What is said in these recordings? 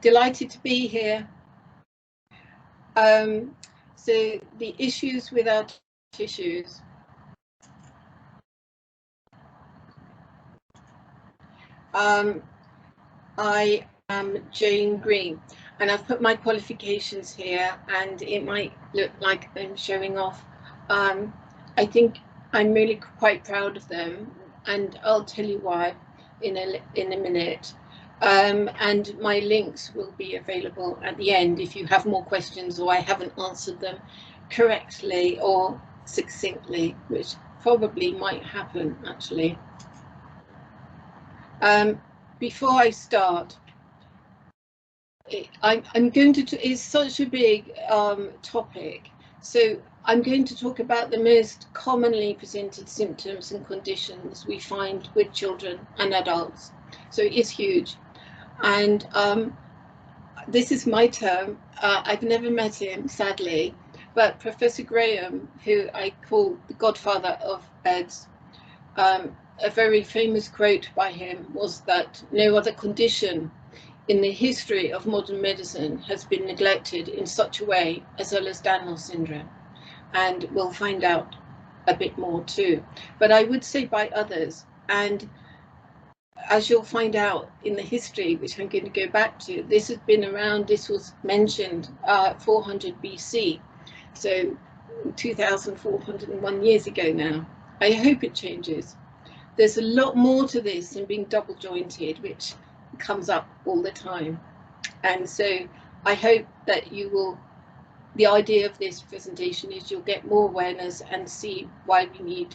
Delighted to be here. So the issues with our tissues. I am Jane Green, and I've put my qualifications here, and it might look like I'm showing off. I think I'm really quite proud of them, and I'll tell you why in a minute. And my links will be available at the end if you have more questions or I haven't answered them correctly or succinctly, which probably might happen actually. Before I start, I'm going to, it's such a big topic, so I'm going to talk about the most commonly presented symptoms and conditions we find with children and adults. So it's huge. And this is my term. I've never met him, sadly, but Professor Graham, who I call the godfather of beds, a very famous quote by him was that no other condition in the history of modern medicine has been neglected in such a way as Ehlers-Danlos syndrome. And we'll find out a bit more too. But I would say by others, and as you'll find out in the history, which I'm going to go back to, this has been around, this was mentioned 400 BC, so 2,401 years ago now. I hope it changes. There's a lot more to this than being double jointed, which comes up all the time. And so I hope that you will, the idea of this presentation is you'll get more awareness and see why we need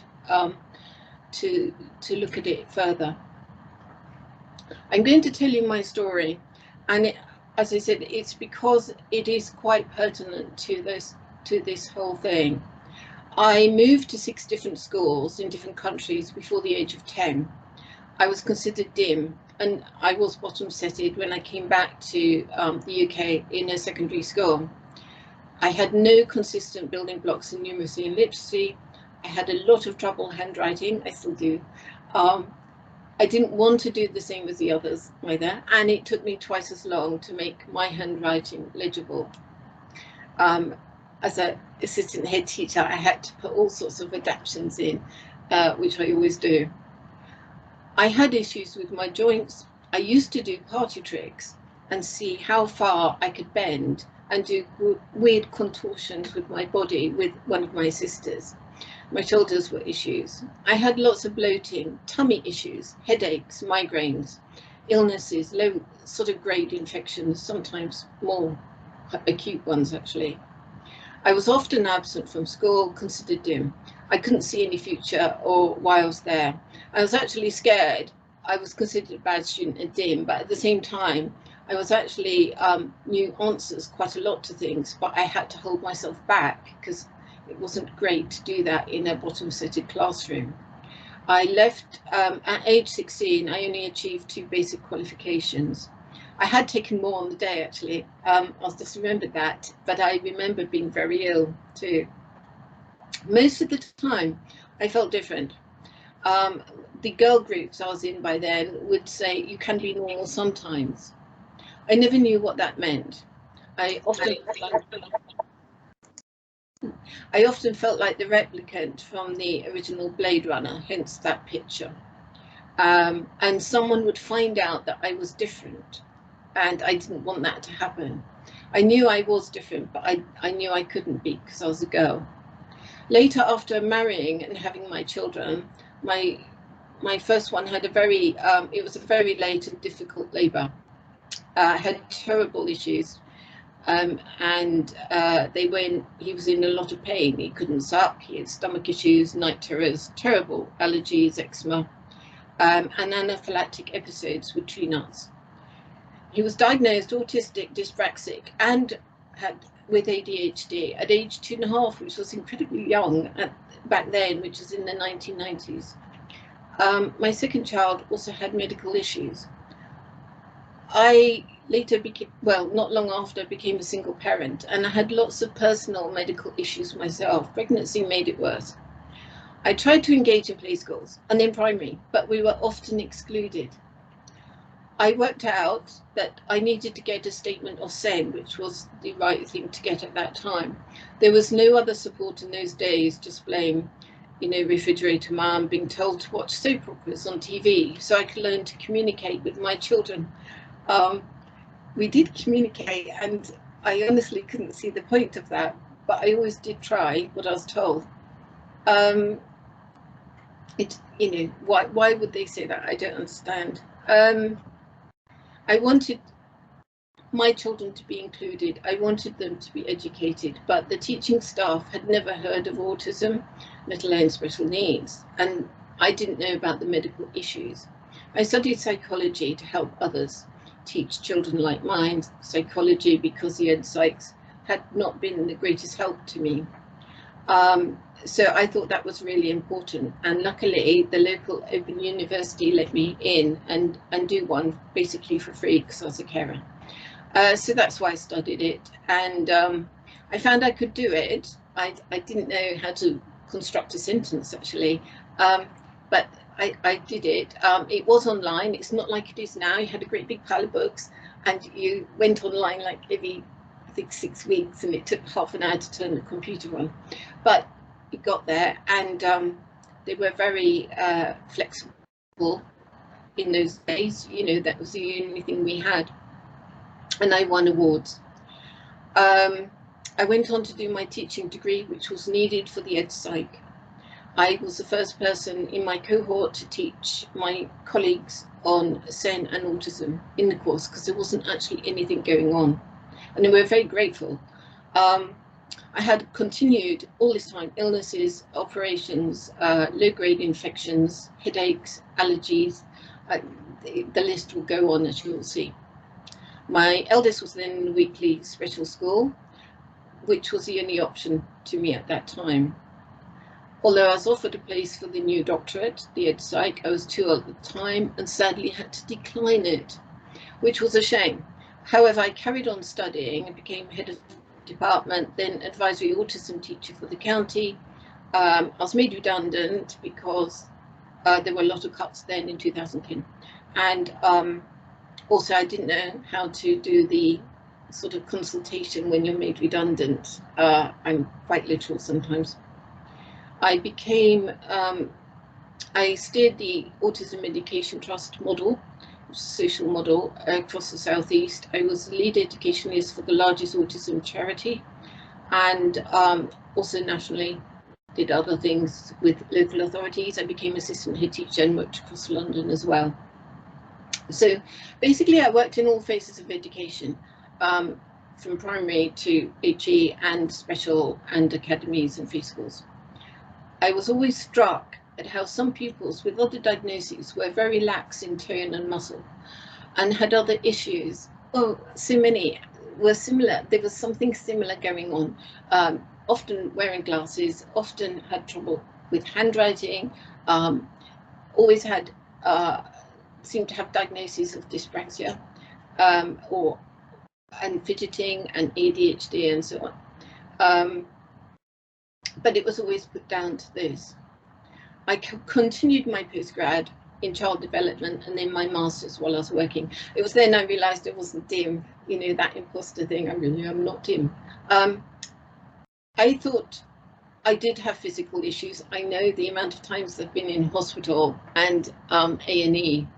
to look at it further. I'm going to tell you my story, and as I said, it's because it is quite pertinent to this whole thing. I moved to 6 different schools in different countries before the age of 10. I was considered dim, and I was bottom-setted when I came back to the UK in a secondary school. I had no consistent building blocks in numeracy and literacy. I had a lot of trouble handwriting, I still do. I didn't want to do the same as the others either, and it took me twice as long to make my handwriting legible. As an assistant head teacher, I had to put all sorts of adaptations in, which I always do. I had issues with my joints. I used to do party tricks and see how far I could bend and do weird contortions with my body with one of my sisters. My shoulders were issues. I had lots of bloating, tummy issues, headaches, migraines, illnesses, low sort of grade infections, sometimes more acute ones actually. I was often absent from school, considered dim. I couldn't see any future or why I was there. I was actually scared. I was considered a bad student and dim, but at the same time, I was actually knew answers quite a lot to things, but I had to hold myself back because it wasn't great to do that in a bottom-setted classroom. I left at age 16. I only achieved 2 basic qualifications. I had taken more on the day actually. I'll just remember that, but I remember being very ill too. Most of the time I felt different. The girl groups I was in by then would say you can be normal sometimes. I never knew what that meant. I often felt like the replicant from the original Blade Runner, hence that picture. And someone would find out that I was different, and I didn't want that to happen. I knew I was different, but I knew I couldn't be because I was a girl. Later, after marrying and having my children, my first one had a very, it was a very late and difficult labour. I had terrible issues. He was in a lot of pain. He couldn't suck, he had stomach issues, night terrors, terrible allergies, eczema, and anaphylactic episodes with tree nuts. He was diagnosed autistic, dyspraxic, and with ADHD at age 2.5, which was incredibly young back then, which was in the 1990s. My second child also had medical issues. I later became, well, not long after, became a single parent, and I had lots of personal medical issues myself. Pregnancy made it worse. I tried to engage in play schools and in primary, but we were often excluded. I worked out that I needed to get a statement of SEN, which was the right thing to get at that time. There was no other support in those days, just blame, refrigerator mum, being told to watch soap operas on TV so I could learn to communicate with my children. We did communicate, and I honestly couldn't see the point of that, but I always did try what I was told. Why would they say that? I don't understand. I wanted my children to be included. I wanted them to be educated, but the teaching staff had never heard of autism, let alone special needs, and I didn't know about the medical issues. I studied psychology to help others teach children like mine psychology, because the ed psychs had not been the greatest help to me. So I thought that was really important, and luckily the local open university let me in and do one basically for free because I was a carer. So that's why I studied it, and I found I could do it. I didn't know how to construct a sentence actually, but I did it. It was online. It's not like it is now. You had a great big pile of books and you went online like every, I think, 6 weeks, and it took half an hour to turn the computer on. But it got there, and they were very flexible in those days. That was the only thing we had. And I won awards. I went on to do my teaching degree, which was needed for the ed psych. I was the first person in my cohort to teach my colleagues on SEN and autism in the course, because there wasn't actually anything going on, and they were very grateful. I had continued all this time illnesses, operations, low-grade infections, headaches, allergies. The list will go on, as you will see. My eldest was then in a weekly special school, which was the only option to me at that time. Although I was offered a place for the new doctorate, the ed psych, I was too old at the time and sadly had to decline it, which was a shame. However, I carried on studying and became head of department, then advisory autism teacher for the county. I was made redundant because there were a lot of cuts then in 2010. And also I didn't know how to do the sort of consultation when you're made redundant. I'm quite literal sometimes. I steered the Autism Education Trust model, social model, across the Southeast. I was the lead educationist for the largest autism charity, and also nationally did other things with local authorities. I became assistant head teacher and worked across London as well. So basically I worked in all phases of education, from primary to HE and special and academies and free schools. I was always struck at how some pupils with other diagnoses were very lax in tone and muscle and had other issues. Oh, so many were similar. There was something similar going on. Often wearing glasses, often had trouble with handwriting, always had, seemed to have diagnoses of dyspraxia, and fidgeting and ADHD and so on. But it was always put down to this. I continued my postgrad in child development and then my master's while I was working. It was then I realised I wasn't dim, that imposter thing. I really am not dim. I thought I did have physical issues. I know the amount of times I've been in hospital and A&E,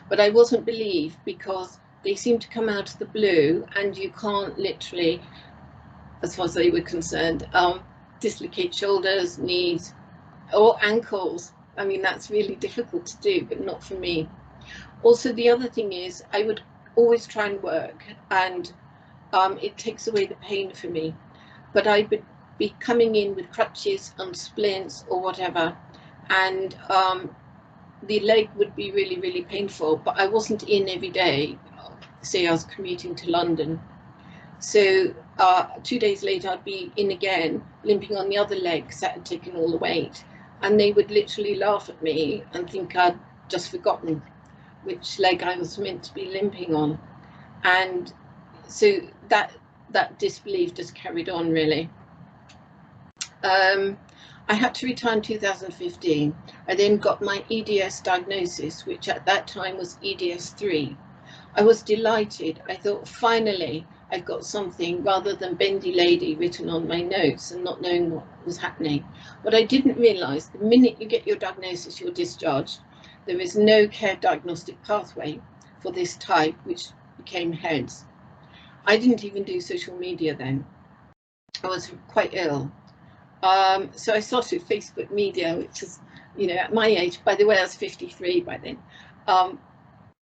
but I wasn't believed because they seem to come out of the blue and you can't literally, as far as they were concerned, dislocate shoulders, knees, or ankles. I mean, that's really difficult to do, but not for me. Also, the other thing is I would always try and work, and it takes away the pain for me. But I would be coming in with crutches and splints or whatever, and the leg would be really, really painful, but I wasn't in every day. Say I was commuting to London. So 2 days later, I'd be in again, limping on the other leg because that had taken all the weight. And they would literally laugh at me and think I'd just forgotten which leg I was meant to be limping on. And so that disbelief just carried on, really. I had to retire in 2015. I then got my EDS diagnosis, which at that time was EDS 3. I was delighted. I thought, finally, I've got something rather than bendy lady written on my notes and not knowing what was happening. What I didn't realise, the minute you get your diagnosis, you're discharged. There is no care diagnostic pathway for this type, which became HEADS. I didn't even do social media then. I was quite ill. So I started Facebook media, which is, at my age, by the way, I was 53 by then.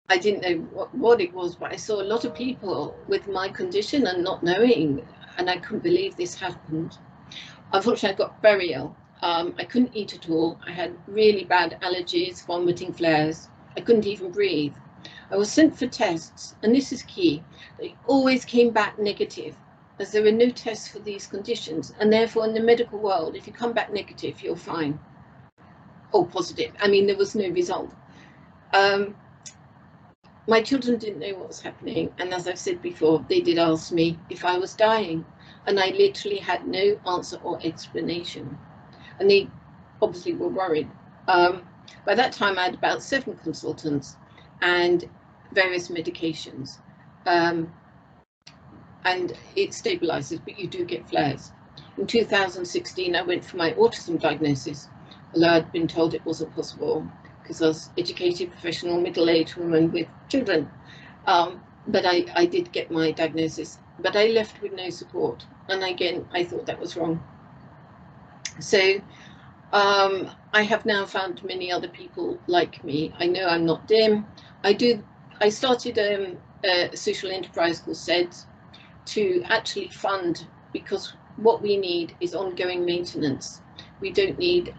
I didn't know what it was, but I saw a lot of people with my condition and not knowing, and I couldn't believe this happened. Unfortunately, I got very ill. I couldn't eat at all. I had really bad allergies, vomiting flares. I couldn't even breathe. I was sent for tests, and this is key. They always came back negative, as there were no tests for these conditions, and therefore in the medical world, if you come back negative, you're fine. Or positive. I mean, there was no result. My children didn't know what was happening, and as I've said before, they did ask me if I was dying, and I literally had no answer or explanation, and they obviously were worried. By that time, I had about 7 consultants and various medications, and it stabilizes, but you do get flares. In 2016, I went for my autism diagnosis, although I'd been told it wasn't possible because I was an educated, professional, middle-aged woman with children. But I did get my diagnosis, but I left with no support. And again, I thought that was wrong. So I have now found many other people like me. I know I'm not dim. I started a social enterprise called SEDS to actually fund, because what we need is ongoing maintenance. We don't need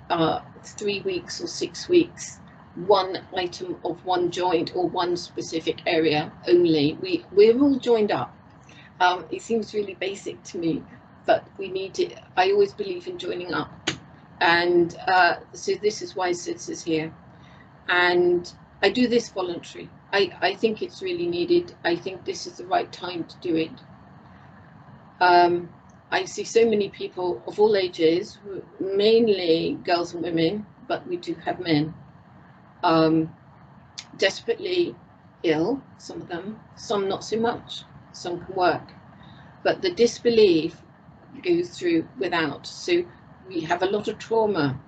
3 weeks or 6 weeks, one item of one joint or one specific area only. We're all joined up. It seems really basic to me, but we need to. I always believe in joining up, and so this is why SIDS is here, and I do this voluntary. I think it's really needed. I think this is the right time to do it. I see so many people of all ages, mainly girls and women, but we do have men, desperately ill, some of them, some not so much, some can work, but the disbelief goes through without. So we have a lot of trauma,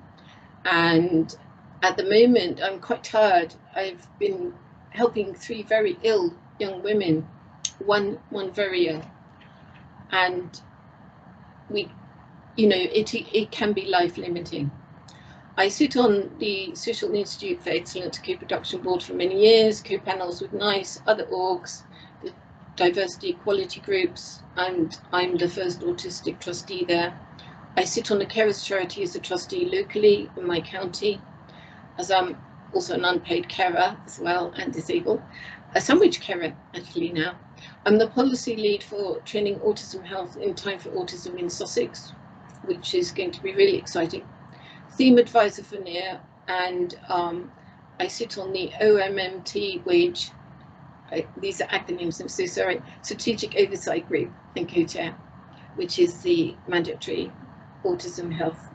and at the moment I'm quite tired. I've been helping 3 very ill young women, one very ill, and it can be life limiting. I sit on the Social Institute for Excellence Co-Production Board for many years, co-panels with NICE, other orgs, the diversity equality groups, and I'm the first autistic trustee there. I sit on the Carers Charity as a trustee locally in my county, as I'm also an unpaid carer as well and disabled, a sandwich carer actually now. I'm the policy lead for training autism health in time for autism in Sussex, which is going to be really exciting. Theme advisor for NEAR, and I sit on the OMMT wage, these are acronyms, I'm so sorry, Strategic Oversight Group and co-chair, which is the mandatory autism health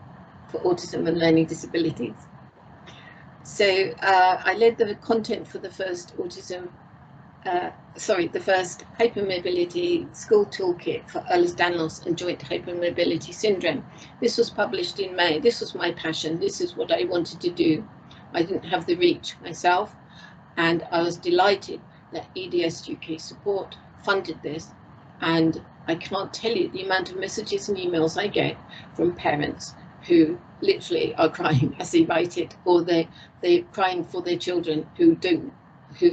for autism and learning disabilities. So I led the content for the first the first hypermobility school toolkit for Ehlers-Danlos and joint hypermobility syndrome. This was published in May. This was my passion. This is what I wanted to do. I didn't have the reach myself, and I was delighted that EDS UK support funded this. And I can't tell you the amount of messages and emails I get from parents who literally are crying as they write it, or they're crying for their children who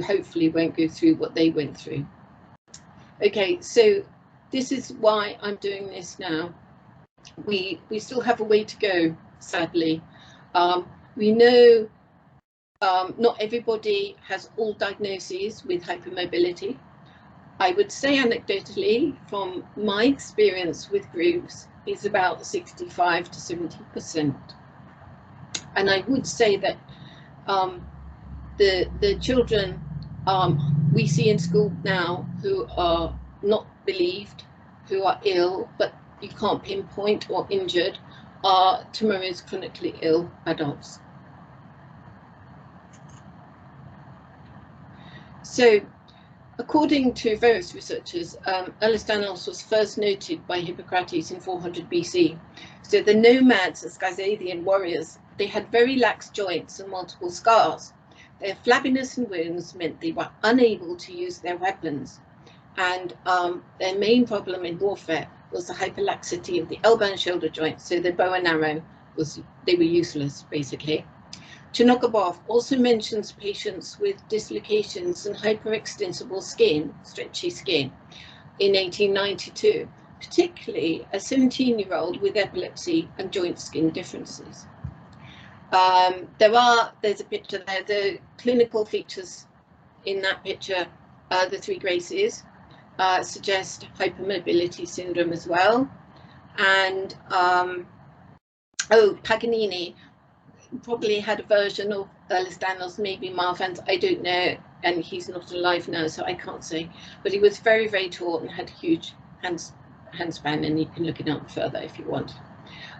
hopefully won't go through what they went through. Okay, so this is why I'm doing this now. We still have a way to go, sadly. We know not everybody has all diagnoses with hypermobility. I would say anecdotally, from my experience with groups, is about 65 to 70%. And I would say that the children we see in school now who are not believed, who are ill, but you can't pinpoint, or injured, are tomorrow's chronically ill adults. So According to various researchers, Ehlers-Danlos was first noted by Hippocrates in 400 BC. So the nomads, the Scythian warriors, they had very lax joints and multiple scars. Their flabbiness and wounds meant they were unable to use their weapons. And their main problem in warfare was the hyperlaxity of the elbow and shoulder joints. So the bow and arrow they were useless, basically. Chinokobov also mentions patients with dislocations and hyperextensible skin, stretchy skin, in 1892, particularly a 17-year-old with epilepsy and joint skin differences. There's a picture there. The clinical features in that picture, the three graces, suggest hypermobility syndrome as well. And Paganini probably had a version of Ehlers-Danlos, maybe Marfan's, I don't know, and he's not alive now, so I can't say. But he was very, very tall and had a huge handspan, and you can look it up further if you want.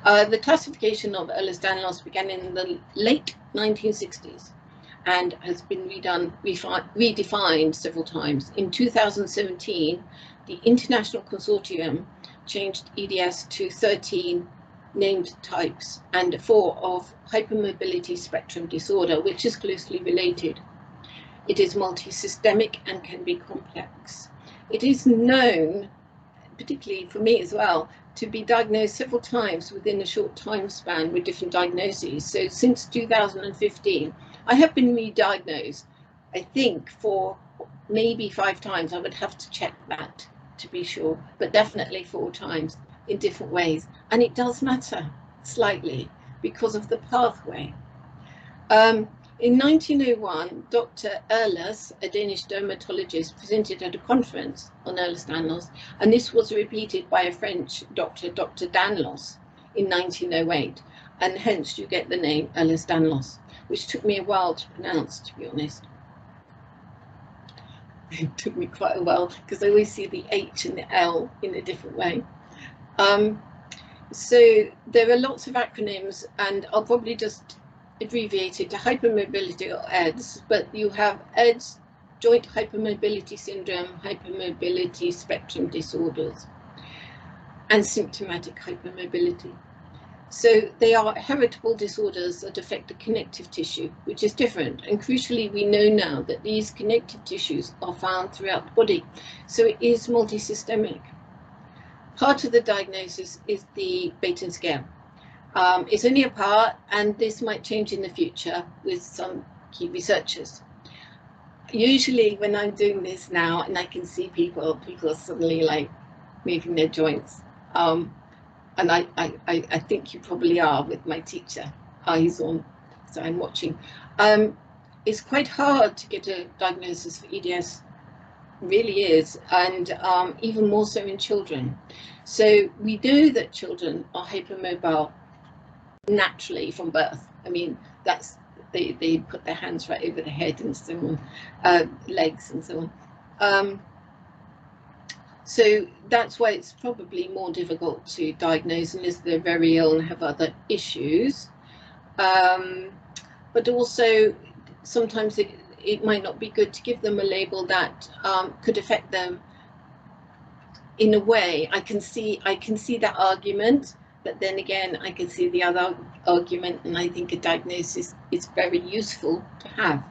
The classification of Ehlers-Danlos began in the late 1960s and has been redefined several times. In 2017, the International Consortium changed EDS to 13 named types and 4 of hypermobility spectrum disorder, which is closely related. It is multisystemic and can be complex. It is known, particularly for me as well, to be diagnosed several times within a short time span with different diagnoses. So since 2015, I have been re-diagnosed, I think, for maybe 5 times. I would have to check that to be sure, but definitely 4 times in different ways. And it does matter slightly because of the pathway. In 1901, Dr. Ehlers, a Danish dermatologist, presented at a conference on Ehlers-Danlos, and this was repeated by a French doctor, Dr. Danlos, in 1908, and hence you get the name Ehlers-Danlos, which took me a while to pronounce, to be honest. It took me quite a while because I always see the H and the L in a different way. So there are lots of acronyms, and I'll probably just abbreviate it to hypermobility or EDS, but you have EDS, joint hypermobility syndrome, hypermobility spectrum disorders, and symptomatic hypermobility. So they are heritable disorders that affect the connective tissue, which is different. And crucially, we know now that these connective tissues are found throughout the body. So it is multisystemic. Part of the diagnosis is the Baton scale. It's only a part, and this might change in the future with some key researchers. Usually when I'm doing this now and I can see people are suddenly like moving their joints. And I think you probably are with my teacher. He's on, so I'm watching. It's quite hard to get a diagnosis for EDS, really is, and even more so in children. So we know that children are hypermobile naturally from birth. I mean, that's they put their hands right over the head and so on, legs and so on. So that's why it's probably more difficult to diagnose unless they're very ill and have other issues. But also sometimes it might not be good to give them a label that could affect them in a way. I can see that argument, but then again, I can see the other argument, and I think a diagnosis is very useful to have.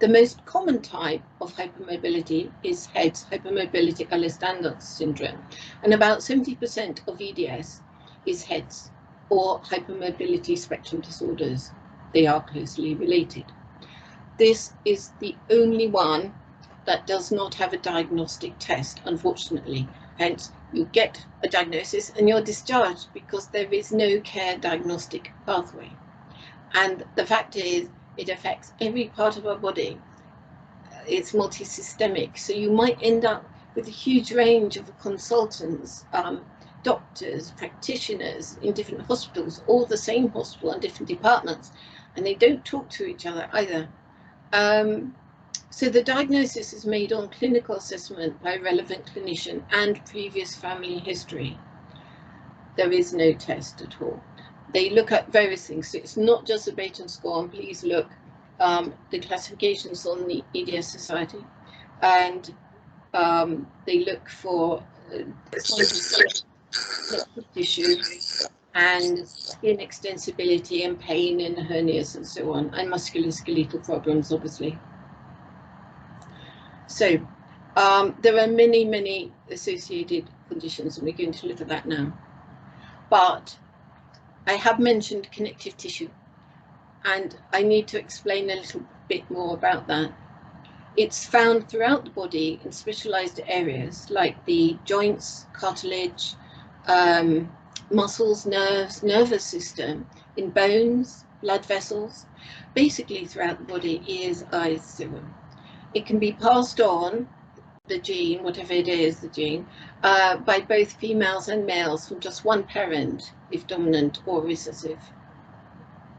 The most common type of hypermobility is HEDS, hypermobility Ehlers-Danlos syndrome, and about 70% of EDS is HEDS, or hypermobility spectrum disorders. They are closely related. This is the only one that does not have a diagnostic test, unfortunately. Hence, you get a diagnosis and you're discharged because there is no care diagnostic pathway. And the fact is, it affects every part of our body. It's multisystemic, so you might end up with a huge range of consultants, doctors, practitioners in different hospitals, all the same hospital and different departments, and they don't talk to each other either. So the diagnosis is made on clinical assessment by a relevant clinician and previous family history. There is no test at all. They look at various things, so it's not just a Baton score, and please look the classifications on the EDS Society, and they look for tissue and skin extensibility and pain and hernias and so on, and musculoskeletal problems, obviously. So there are many associated conditions, and we're going to look at that now. But I have mentioned connective tissue, and I need to explain a little bit more about that. It's found throughout the body in specialized areas like the joints, cartilage, muscles, nerves, nervous system, in bones, blood vessels, basically throughout the body, ears, eyes, so on. It can be passed on, the gene, whatever it is, the gene, by both females and males from just one parent, if dominant, or recessive,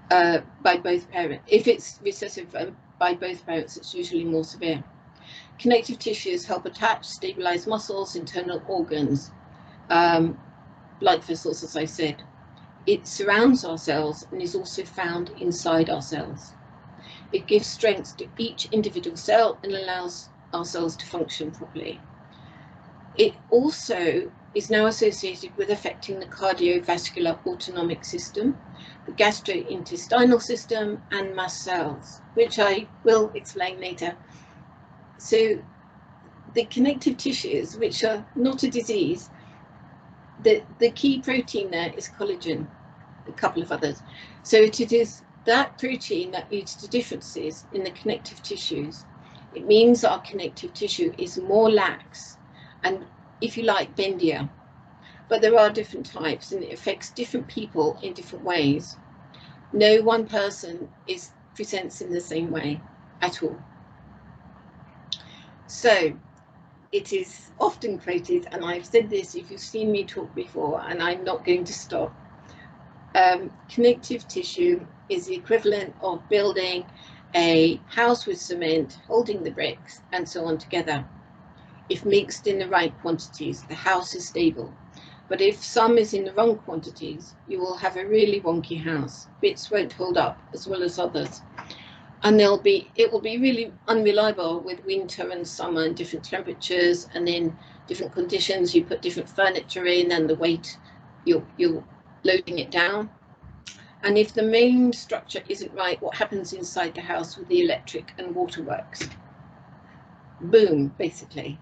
by both parents. If it's recessive by both parents, it's usually more severe. Connective tissues help attach, stabilize muscles, internal organs, blood vessels, as I said. It surrounds our cells and is also found inside our cells. It gives strength to each individual cell and allows our cells to function properly. It also is now associated with affecting the cardiovascular autonomic system, the gastrointestinal system, and mast cells, which I will explain later. So the connective tissues, which are not a disease, the key protein there is collagen, a couple of others. So it is that protein that leads to differences in the connective tissues. It means our connective tissue is more lax and, if you like, bendier. But there are different types, and it affects different people in different ways. No one person presents in the same way at all. So it is often quoted, and I've said this if you've seen me talk before, and I'm not going to stop. Connective tissue is the equivalent of building a house with cement, holding the bricks and so on together. If mixed in the right quantities, the house is stable. But if some is in the wrong quantities, you will have a really wonky house. Bits won't hold up as well as others. And it will be really unreliable with winter and summer and different temperatures, and then different conditions. You put different furniture in, and the weight, you're loading it down. And if the main structure isn't right, what happens inside the house with the electric and waterworks? Boom, basically.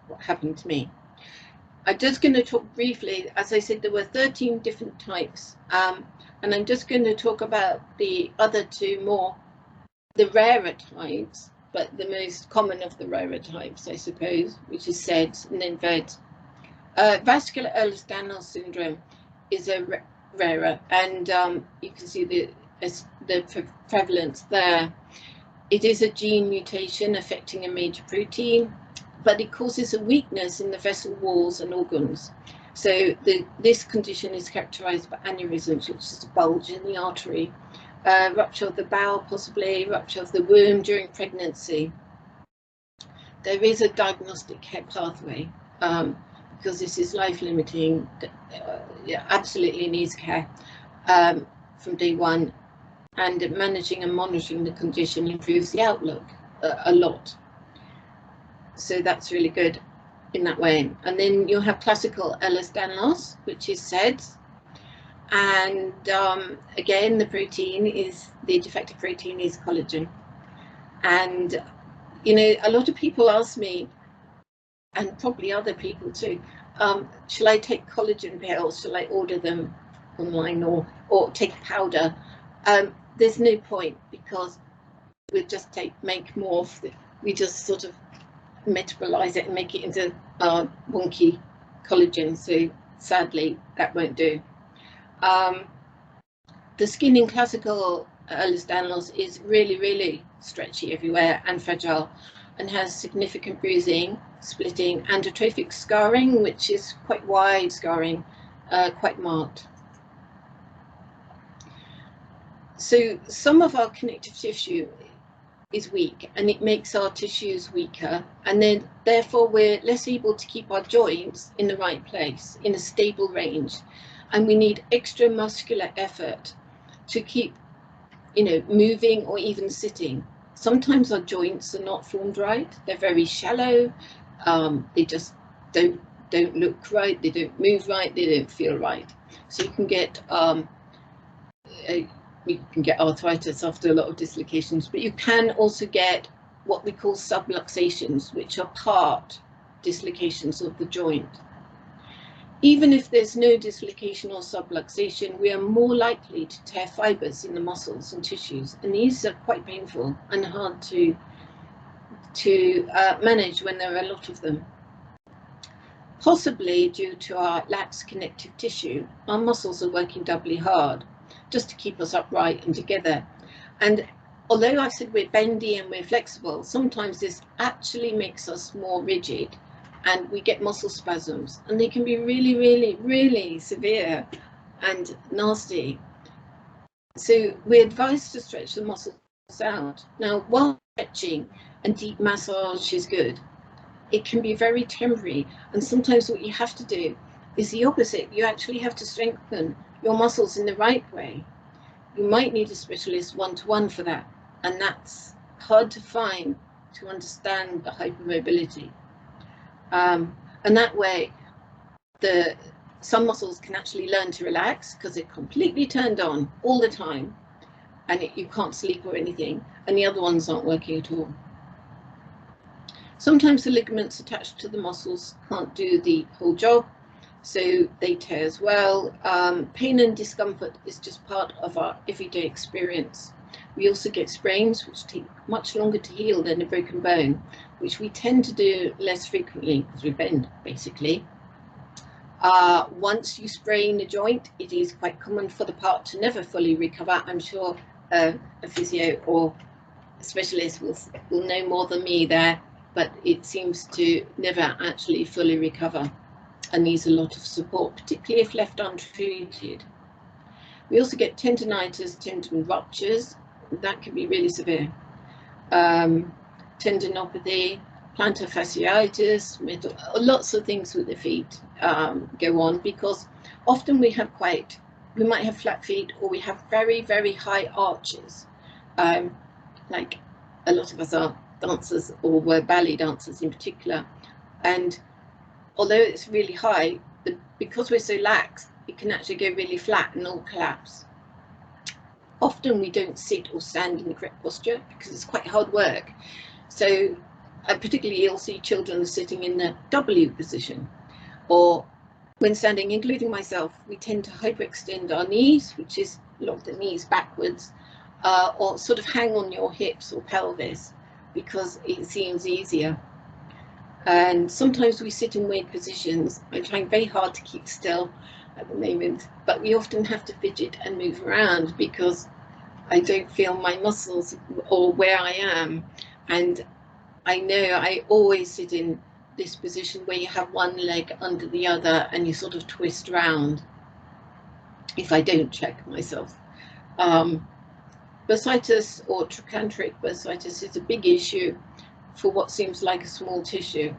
What happened to me? I'm just going to talk briefly. As I said, there were 13 different types, and I'm just going to talk about the other two more, the rarer types, but the most common of the rarer types, I suppose, which is SEDS and then VEDS. Vascular Ehlers-Danlos syndrome is a rarer, and you can see the prevalence there. It is a gene mutation affecting a major protein, but it causes a weakness in the vessel walls and organs. So this condition is characterized by aneurysms, which is a bulge in the artery, rupture of the bowel, possibly rupture of the womb during pregnancy. There is a diagnostic care pathway, because this is life-limiting, absolutely needs care from day one, and managing and monitoring the condition improves the outlook a lot. So that's really good in that way. And then you'll have classical Ehlers-Danlos, which is SEDS. And again, the defective protein is collagen. And, you know, a lot of people ask me, and probably other people too, shall I take collagen pills? Shall I order them online or take powder? There's no point, because we just make more of it. We just sort of metabolize it and make it into wonky collagen. So sadly, that won't do. The skin in classical Ehlers-Danlos is really stretchy everywhere and fragile, and has significant bruising, splitting, and atrophic scarring, which is quite wide scarring, quite marked. So some of our connective tissue is weak, and it makes our tissues weaker, and then therefore we're less able to keep our joints in the right place, in a stable range, and we need extra muscular effort to keep you know, moving or even sitting. Sometimes our joints are not formed right. They're very shallow. They just don't look right. They don't move right. They don't feel right. So you can get arthritis after a lot of dislocations, but you can also get what we call subluxations, which are part dislocations of the joint. Even if there's no dislocation or subluxation, we are more likely to tear fibers in the muscles and tissues, and these are quite painful and hard to manage when there are a lot of them. Possibly due to our lax connective tissue, our muscles are working doubly hard just to keep us upright and together. And although I said we're bendy and we're flexible, sometimes this actually makes us more rigid and we get muscle spasms, and they can be really, really, really severe and nasty. So we're advised to stretch the muscles out. Now, while stretching and deep massage is good, it can be very temporary, and sometimes what you have to do is the opposite. You actually have to strengthen your muscles in the right way. You might need a specialist one-to-one for that, and that's hard to find to understand the hypermobility. And that way, some muscles can actually learn to relax because they're completely turned on all the time, and you can't sleep or anything, and the other ones aren't working at all. Sometimes the ligaments attached to the muscles can't do the whole job, so they tear as well. Pain and discomfort is just part of our everyday experience. We also get sprains, which take much longer to heal than a broken bone, which we tend to do less frequently because we bend, basically. Once you sprain a joint, it is quite common for the part to never fully recover. I'm sure a physio or a specialist will know more than me there, but it seems to never actually fully recover and needs a lot of support, particularly if left untreated. We also get tendinitis, tendon ruptures. That can be really severe. Tendinopathy, plantar fasciitis, lots of things with the feet go on, because often we might have flat feet, or we have very, very high arches. Like a lot of us are dancers, or were ballet dancers in particular. And although it's really high, because we're so lax, it can actually go really flat and all collapse. Often we don't sit or stand in the correct posture because it's quite hard work. So particularly you'll see children sitting in the W position, or when standing, including myself, we tend to hyperextend our knees, which is lock the knees backwards, or sort of hang on your hips or pelvis because it seems easier. And sometimes we sit in weird positions. I'm trying very hard to keep still at the moment, but we often have to fidget and move around because I don't feel my muscles or where I am. And I know I always sit in this position where you have one leg under the other and you sort of twist round if I don't check myself. Bursitis or trochanteric bursitis is a big issue for what seems like a small tissue,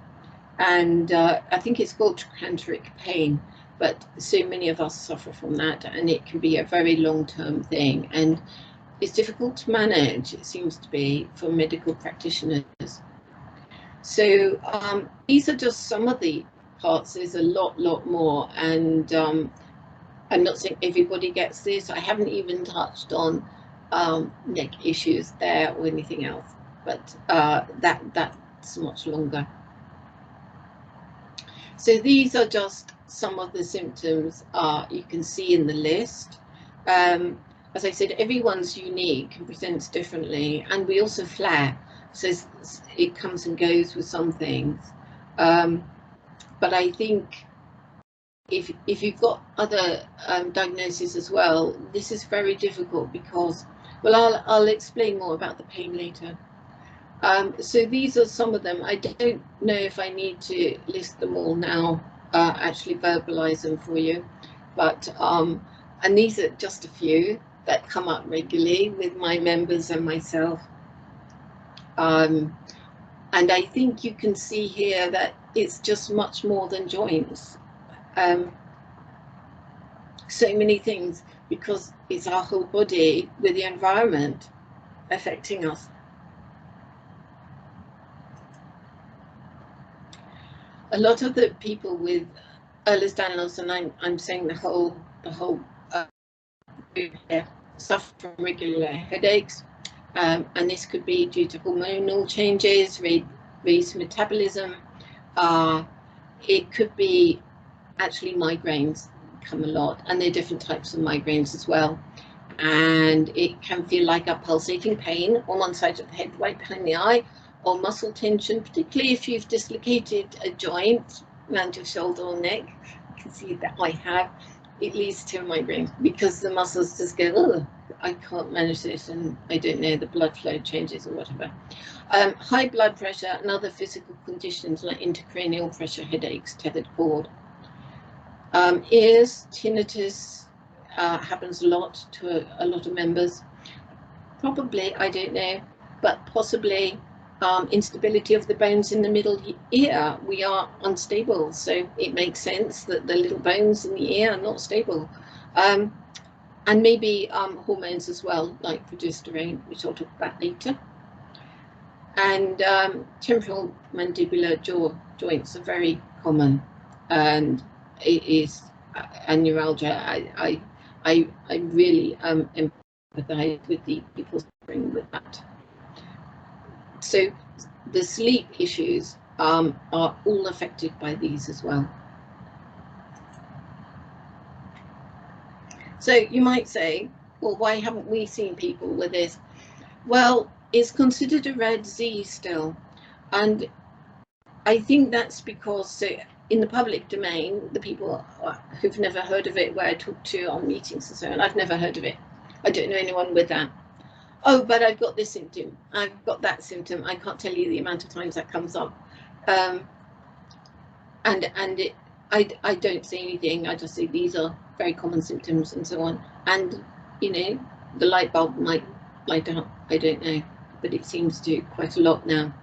and I think it's called trochanteric pain, but so many of us suffer from that, and it can be a very long-term thing, and it's difficult to manage, it seems to be, for medical practitioners. So these are just some of the parts. There's a lot more, and I'm not saying everybody gets this. I haven't even touched on neck issues there or anything else, but that's much longer. So these are just some of the symptoms you can see in the list. As I said, everyone's unique and presents differently, and we also flare, so it comes and goes with some things. But I think if you've got other diagnoses as well, this is very difficult because, well, I'll explain more about the pain later. So these are some of them. I don't know if I need to list them all now, actually verbalize them for you, but and these are just a few that come up regularly with my members and myself. And I think you can see here that it's just much more than joints. So many things. because it's our whole body with the environment affecting us. A lot of the people with Ehlers-Danlos, and I'm saying the whole group here, suffer from regular headaches, and this could be due to hormonal changes, raised metabolism. It could be actually migraines come a lot, and there are different types of migraines as well. And it can feel like a pulsating pain on one side of the head, right behind the eye, or muscle tension, particularly if you've dislocated a joint around your shoulder or neck. You can see that I have. It leads to a migraine because the muscles just go, oh, I can't manage this, and I don't know, the blood flow changes or whatever. High blood pressure and other physical conditions like intracranial pressure, headaches, tethered cord. Ears, tinnitus happens a lot to a lot of members. Probably, I don't know, but possibly instability of the bones in the middle ear. We are unstable, so it makes sense that the little bones in the ear are not stable. And maybe hormones as well, like progesterone, which I'll talk about later. And temporal mandibular jaw joints are very common, and it is and neuralgia. I really empathize with the people suffering with that. So the sleep issues are all affected by these as well. So you might say, well, why haven't we seen people with this? Well, it's considered a rare disease still, and I think that's because, so in the public domain, the people who've never heard of it, where I talk to on meetings and so on, I've never heard of it. I don't know anyone with that. Oh, but I've got this symptom, I've got that symptom. I can't tell you the amount of times that comes up. I don't say anything. I just say these are very common symptoms and so on. And, you know, the light bulb might light up. I don't know, but it seems to quite a lot now.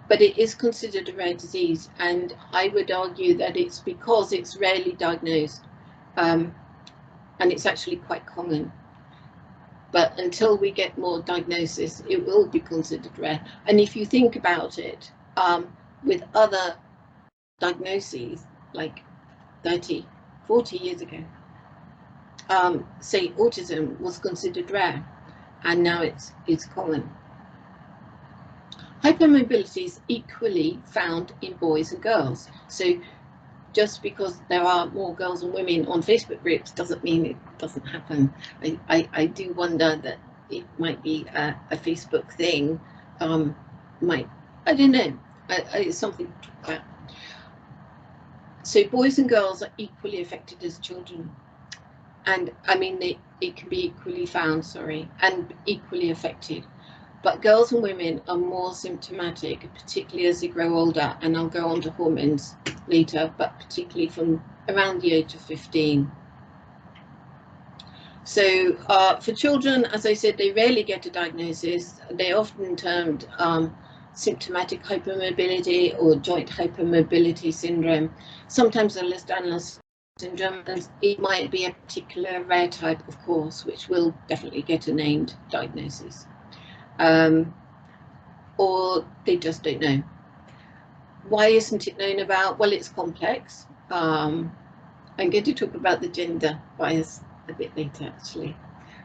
But it is considered a rare disease, and I would argue that it's because it's rarely diagnosed, and it's actually quite common. But until we get more diagnosis, it will be considered rare. And if you think about it, with other diagnoses, like 30, 40 years ago, say autism was considered rare, and now it's common. Hypermobility is equally found in boys and girls. So just because there are more girls and women on Facebook groups doesn't mean it doesn't happen. I do wonder that it might be a Facebook thing. I don't know. It's something to talk about. So boys and girls are equally affected as children. And I mean, it can be equally found, and equally affected. But girls and women are more symptomatic, particularly as they grow older, and I'll go on to hormones later, but particularly from around the age of 15. So for children, as I said, they rarely get a diagnosis. They're often termed symptomatic hypermobility or joint hypermobility syndrome. Sometimes Ehlers-Danlos syndrome, and it might be a particular rare type, of course, which will definitely get a named diagnosis. Or they just don't know. Why isn't it known about? Well, it's complex. I'm going to talk about the gender bias a bit later, actually.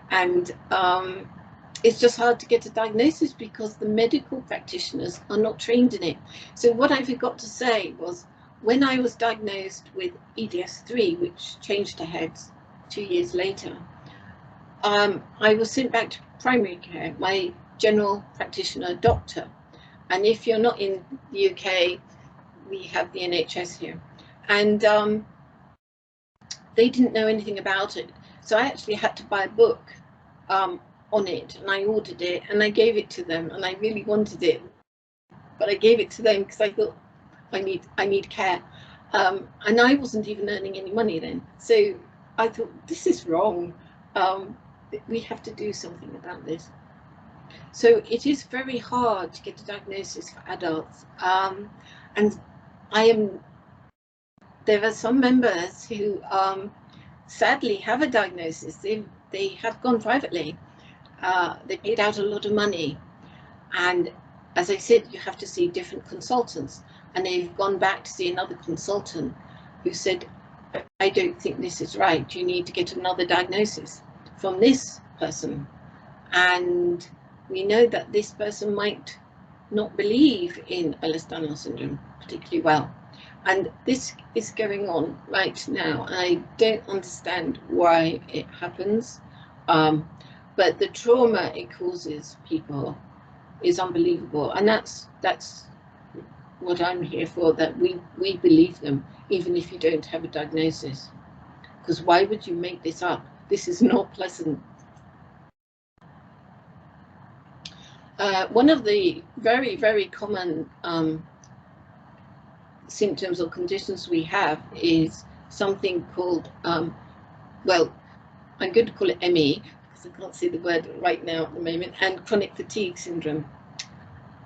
And it's just hard to get a diagnosis because the medical practitioners are not trained in it. So what I forgot to say was, when I was diagnosed with EDS3, which changed to HEDS 2 years later, I was sent back to primary care. My general practitioner doctor, and if you're not in the UK, we have the NHS here, and they didn't know anything about it, so I actually had to buy a book on it, and I ordered it and I gave it to them, and I really wanted it, but I gave it to them because I thought I need care, and I wasn't even earning any money then, so I thought this is wrong. We have to do something about this. So it is very hard to get a diagnosis for adults, and there are some members who sadly have a diagnosis. They have gone privately. They paid out a lot of money, and as I said, you have to see different consultants, and they've gone back to see another consultant who said, I don't think this is right, you need to get another diagnosis from this person. And we know that this person might not believe in Ehlers-Danlos syndrome particularly well. And this is going on right now. I don't understand why it happens, but the trauma it causes people is unbelievable. And that's what I'm here for, that we believe them, even if you don't have a diagnosis. Because why would you make this up? This is not pleasant. One of the very, very common symptoms or conditions we have is something called, well, I'm going to call it ME, because I can't see the word right now at the moment, and chronic fatigue syndrome.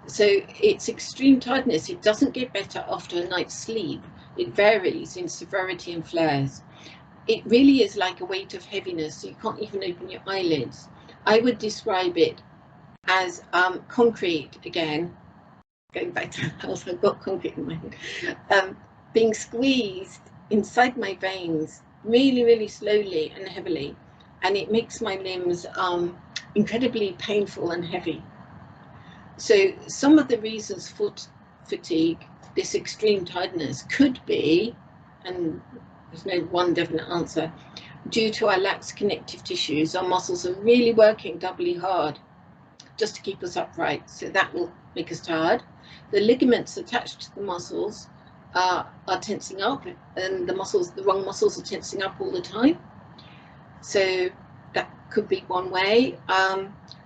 So it's extreme tiredness. It doesn't get better after a night's sleep. It varies in severity and flares. It really is like a weight of heaviness, so you can't even open your eyelids. I would describe it as concrete, again, going back to the house, I've got concrete in my head, being squeezed inside my veins really, really slowly and heavily, and it makes my limbs incredibly painful and heavy. So some of the reasons for fatigue, this extreme tiredness, could be, and there's no one definite answer, due to our lax connective tissues. Our muscles are really working doubly hard just to keep us upright, so that will make us tired. The ligaments attached to the muscles are tensing up, and the wrong muscles are tensing up all the time. So that could be one way.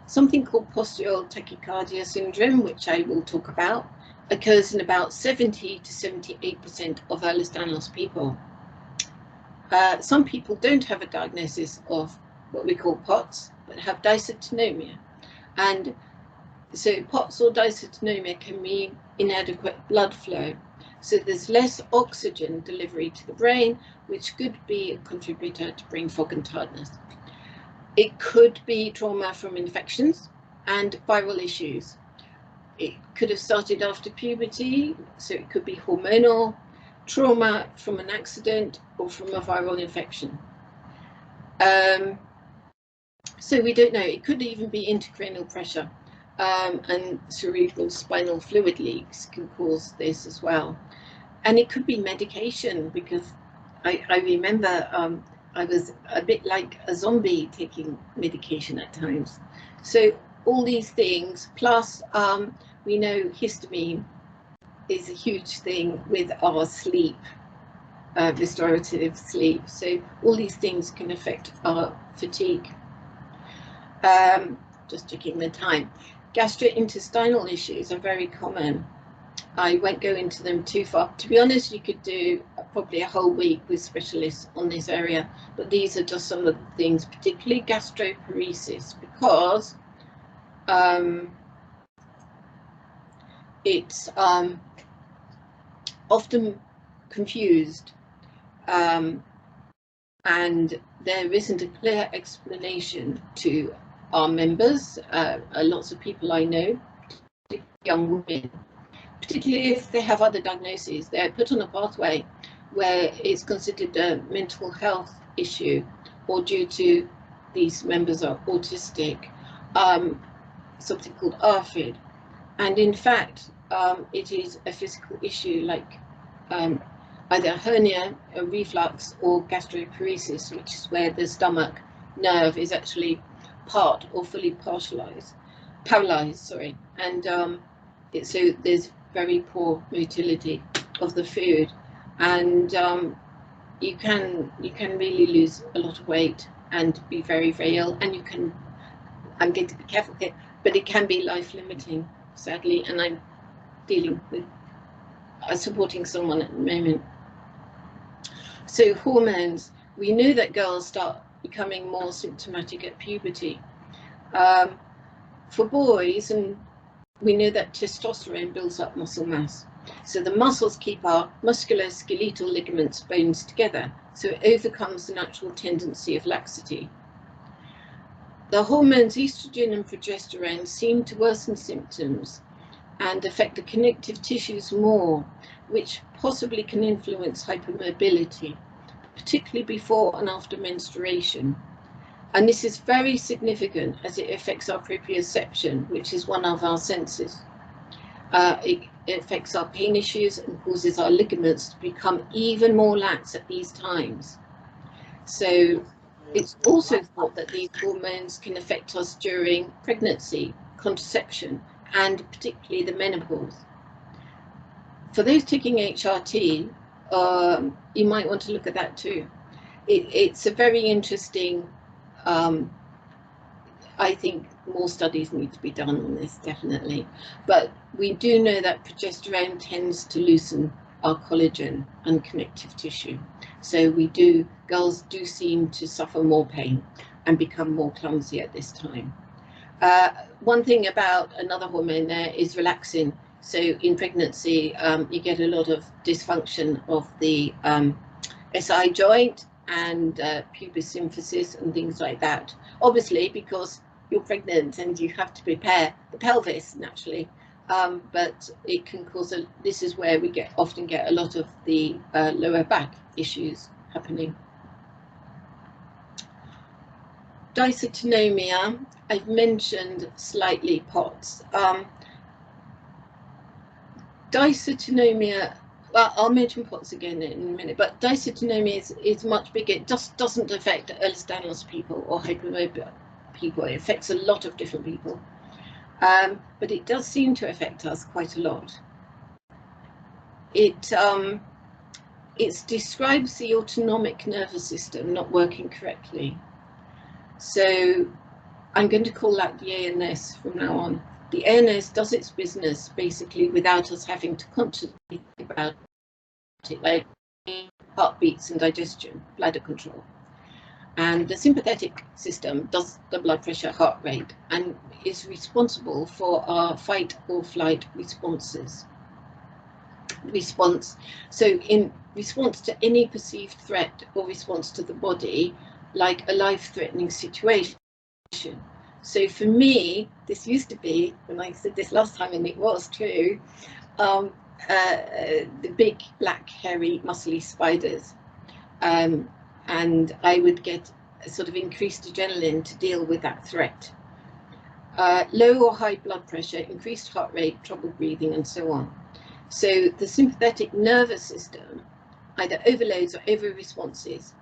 Something called postural tachycardia syndrome, which I will talk about, occurs in about 70 to 78% of Ehlers-Danlos people. Some people don't have a diagnosis of what we call POTS, but have dysautonomia. And so POTS or dysautonomia can mean inadequate blood flow. So there's less oxygen delivery to the brain, which could be a contributor to brain fog and tiredness. It could be trauma from infections and viral issues. It could have started after puberty, so it could be hormonal, trauma from an accident, or from a viral infection. So we don't know. It could even be intracranial pressure, and cerebral spinal fluid leaks can cause this as well. And it could be medication, because I remember I was a bit like a zombie taking medication at times. So all these things, plus we know histamine is a huge thing with our sleep, restorative sleep. So all these things can affect our fatigue. Just checking the time. Gastrointestinal issues are very common. I won't go into them too far. To be honest, you could do probably a whole week with specialists on this area, but these are just some of the things, particularly gastroparesis, because it's often confused, and there isn't a clear explanation to our members. Lots of people I know, young women, particularly if they have other diagnoses, they're put on a pathway where it's considered a mental health issue, or due to these members are autistic, something called ARFID. And in fact, it is a physical issue, like either hernia, a reflux, or gastroparesis, which is where the stomach nerve is actually part or fully paralyzed, sorry. And so there's very poor motility of the food, and you can really lose a lot of weight and be very, very ill. And you can, I'm going to be careful here, but it can be life-limiting, sadly. And I'm dealing with supporting someone at the moment. So hormones, we know that girls start becoming more symptomatic at puberty. For boys, and we know that testosterone builds up muscle mass. So the muscles keep our musculoskeletal ligaments, bones together, so it overcomes the natural tendency of laxity. The hormones estrogen and progesterone seem to worsen symptoms and affect the connective tissues more, which possibly can influence hypermobility, particularly before and after menstruation. And this is very significant as it affects our proprioception, which is one of our senses. It affects our pain issues and causes our ligaments to become even more lax at these times. So it's also thought that these hormones can affect us during pregnancy, contraception, and particularly the menopause. For those taking HRT, you might want to look at that too. It's a very interesting, I think more studies need to be done on this, definitely. But we do know that progesterone tends to loosen our collagen and connective tissue. So girls do seem to suffer more pain and become more clumsy at this time. One thing about another hormone there is relaxin. So in pregnancy, you get a lot of dysfunction of the SI joint and pubis symphysis and things like that. Obviously, because you're pregnant and you have to prepare the pelvis naturally, but it can cause this is where we often get a lot of the lower back issues happening. Dysautonomia, I've mentioned slightly POTS. Dysautonomia, well, I'll mention POTS again in a minute, but dysautonomia is much bigger. It just doesn't affect Ehlers-Danlos people or hypermobile people. It affects a lot of different people, but it does seem to affect us quite a lot. It describes the autonomic nervous system not working correctly. So I'm going to call that the ANS from now on. The ANS does its business basically without us having to consciously think about it, like heartbeats and digestion, bladder control. And the sympathetic system does the blood pressure, heart rate, and is responsible for our fight or flight responses. So in response to any perceived threat or response to the body, like a life-threatening situation. So for me, this used to be, when I said this last time, and it was true, the big black hairy muscly spiders, and I would get a sort of increased adrenaline to deal with that threat. Low or high blood pressure, increased heart rate, trouble breathing, and so on. So the sympathetic nervous system either overloads or over-responses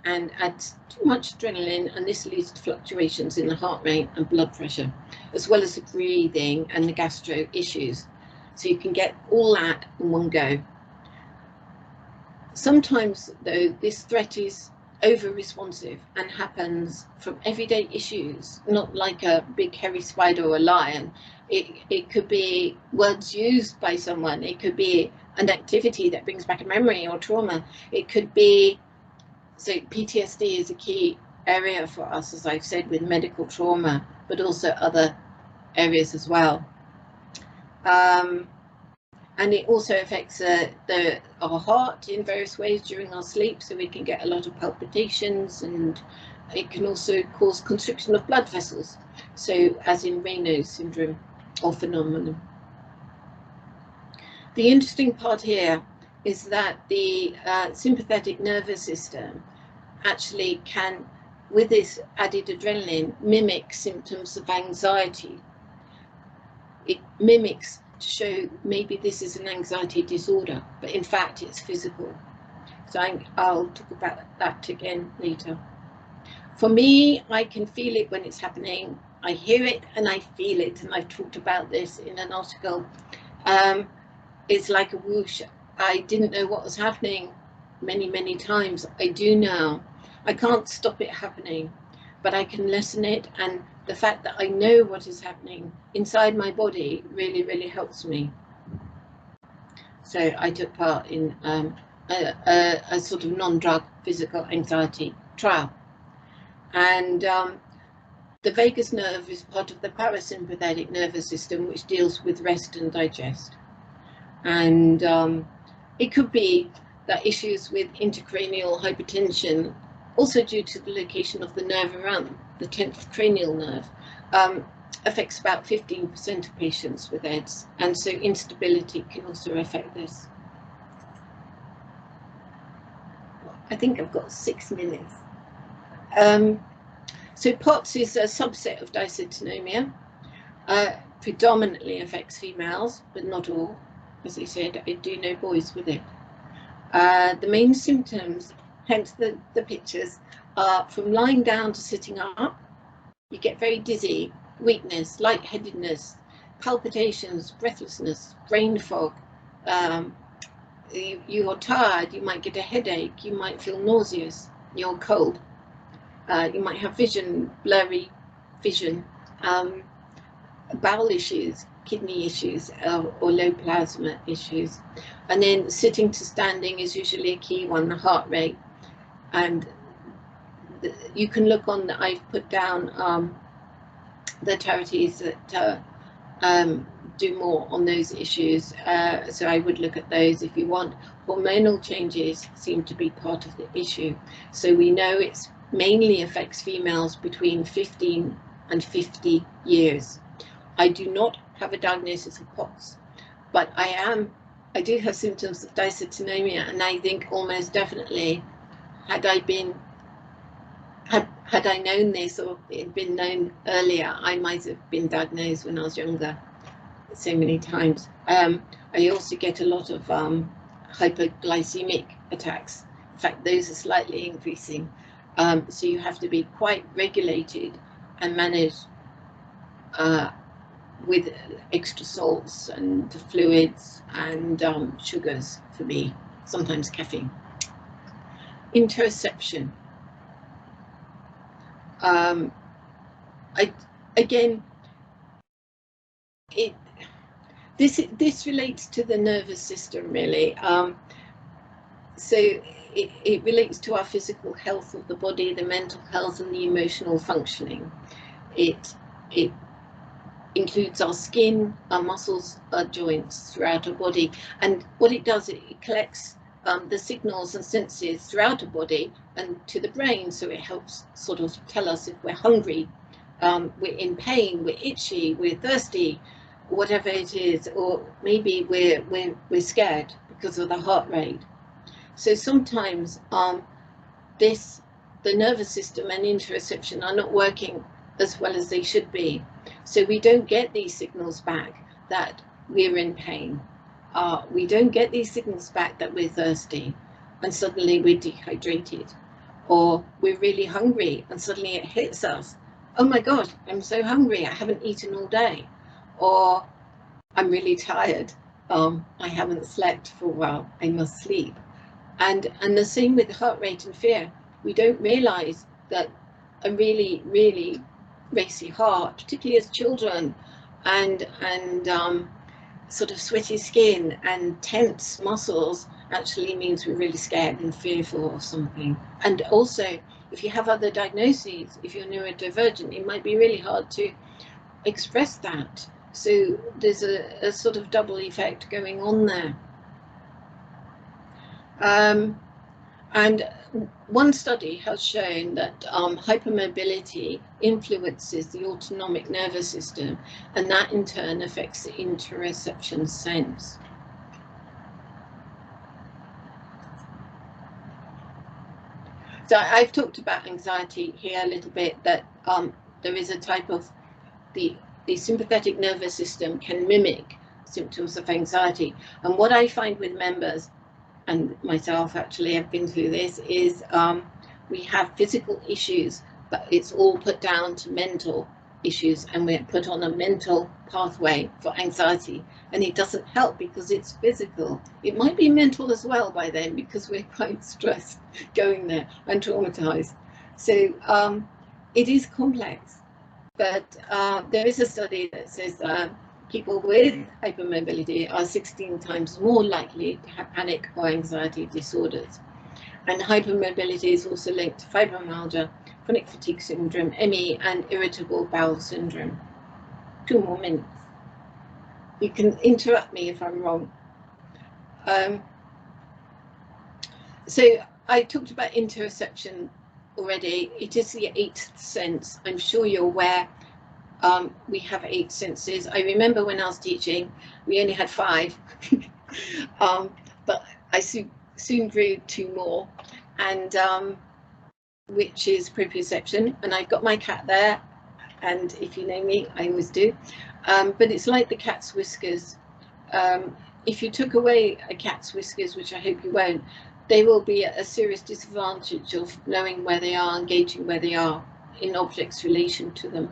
and adds too much adrenaline, and this leads to fluctuations in the heart rate and blood pressure, as well as the breathing and the gastro issues. So you can get all that in one go. Sometimes, though, this threat is over-responsive and happens from everyday issues, not like a big hairy spider or a lion. It could be words used by someone. It could be an activity that brings back a memory or trauma. It could be, so PTSD is a key area for us, as I've said, with medical trauma, but also other areas as well. And it also affects our heart in various ways during our sleep, so we can get a lot of palpitations, and it can also cause constriction of blood vessels, so as in Raynaud's syndrome or phenomenon. The interesting part here is that the sympathetic nervous system actually can, with this added adrenaline, mimic symptoms of anxiety. It mimics to show maybe this is an anxiety disorder, but in fact it's physical. So I'll talk about that again later. For me, I can feel it when it's happening. I hear it and I feel it, and I've talked about this in an article. It's like a whoosh. I didn't know what was happening many times. I do now. I can't stop it happening, but I can lessen it, and the fact that I know what is happening inside my body really helps me. So I took part in a sort of non-drug physical anxiety trial, and the vagus nerve is part of the parasympathetic nervous system, which deals with rest and digest. And it could be that issues with intracranial hypertension, also due to the location of the nerve around the 10th cranial nerve, affects about 15% of patients with EDS, and so instability can also affect this. I think I've got 6 minutes. So POTS is a subset of dysautonomia. Predominantly affects females, but not all. As I said, I do know boys with it. The main symptoms, hence the pictures, are from lying down to sitting up. You get very dizzy, weakness, lightheadedness, palpitations, breathlessness, brain fog. You're tired, you might get a headache, you might feel nauseous, you're cold. You might have vision, blurry vision, bowel issues, kidney issues, or low plasma issues. And then sitting to standing is usually a key one, the heart rate. And you can look on, I've put down the charities that do more on those issues. So I would look at those if you want. Hormonal changes seem to be part of the issue. So we know it's mainly affects females between 15 and 50 years. I do not have a diagnosis of POTS, but I do have symptoms of dysautonomia, and I think almost definitely, had I known this or it had been known earlier, I might have been diagnosed when I was younger so many times. I also get a lot of hyperglycemic attacks. In fact, those are slightly increasing. So you have to be quite regulated and managed with extra salts and fluids and sugars for me, sometimes caffeine. Interoception. This relates to the nervous system, really. So it relates to our physical health of the body, the mental health, and the emotional functioning. It includes our skin, our muscles, our joints throughout our body. And what it does, it collects the signals and senses throughout our body and to the brain. So it helps sort of tell us if we're hungry, we're in pain, we're itchy, we're thirsty, whatever it is, or maybe we're scared because of the heart rate. So sometimes the nervous system and interoception are not working as well as they should be. So we don't get these signals back that we're in pain. We don't get these signals back that we're thirsty and suddenly we're dehydrated, or we're really hungry and suddenly it hits us. Oh my God, I'm so hungry, I haven't eaten all day. Or I'm really tired, I haven't slept for a while, I must sleep. And the same with heart rate and fear. We don't realize that a really, really racy heart, particularly as children, and sort of sweaty skin and tense muscles actually means we're really scared and fearful of something. And also, if you have other diagnoses, if you're neurodivergent, it might be really hard to express that. So there's a sort of double effect going on there. And one study has shown that hypermobility influences the autonomic nervous system, and that in turn affects the interoception sense. So I've talked about anxiety here a little bit, that there is a type of the sympathetic nervous system can mimic symptoms of anxiety. And what I find with members, and myself actually have been through this, is we have physical issues, but it's all put down to mental issues, and we're put on a mental pathway for anxiety, and it doesn't help because it's physical. It might be mental as well by then because we're quite stressed going there and traumatized. So it is complex, but there is a study that says people with hypermobility are 16 times more likely to have panic or anxiety disorders. And hypermobility is also linked to fibromyalgia, chronic fatigue syndrome, ME, and irritable bowel syndrome. 2 more minutes. You can interrupt me if I'm wrong. So I talked about interoception already. It is the eighth sense. I'm sure you're aware we have 8 senses. I remember when I was teaching, we only had 5, but I soon grew 2 more, and which is proprioception. And I've got my cat there, and if you know me, I always do. But it's like the cat's whiskers. If you took away a cat's whiskers, which I hope you won't, they will be at a serious disadvantage of knowing where they are, engaging where they are in objects' relation to them.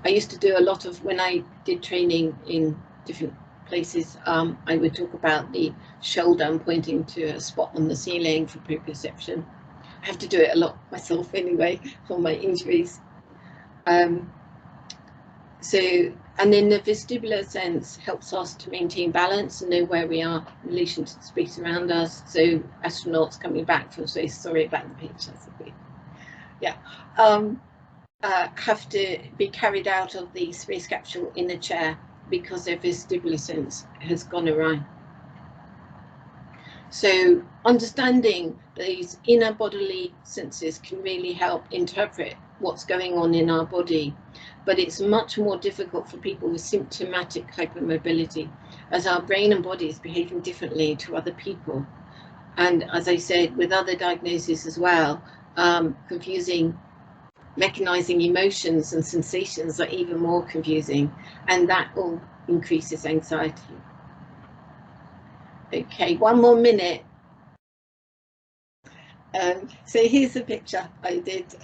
I used to do a lot of, when I did training in different places, I would talk about the shoulder pointing to a spot on the ceiling for proprioception. I have to do it a lot myself anyway for my injuries. And then the vestibular sense helps us to maintain balance and know where we are in relation to the space around us. So astronauts coming back from space, sorry about the picture, yeah, have to be carried out of the space capsule in a chair because their vestibular sense has gone awry. So understanding these inner bodily senses can really help interpret what's going on in our body, but it's much more difficult for people with symptomatic hypermobility, as our brain and body is behaving differently to other people. And as I said, with other diagnoses as well, recognizing emotions and sensations are even more confusing, and that all increases anxiety. Okay, 1 more minute. So here's a picture I did.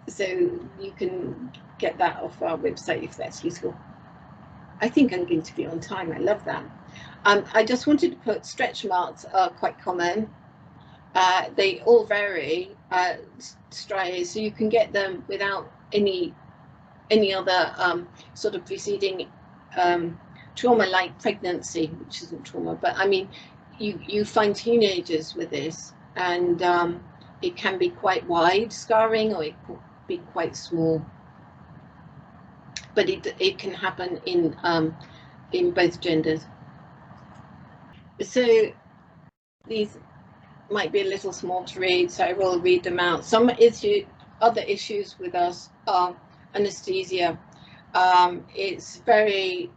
So you can get that off our website if that's useful. I think I'm going to be on time. I love that. I just wanted to put stretch marks are quite common. They all vary, striae, so you can get them without any other sort of preceding trauma, like pregnancy, which isn't trauma, but I mean, you find teenagers with this, and it can be quite wide scarring, or it could be quite small, but it can happen in both genders. So these might be a little small to read, so I will read them out. Other issues with us are anesthesia. It's very,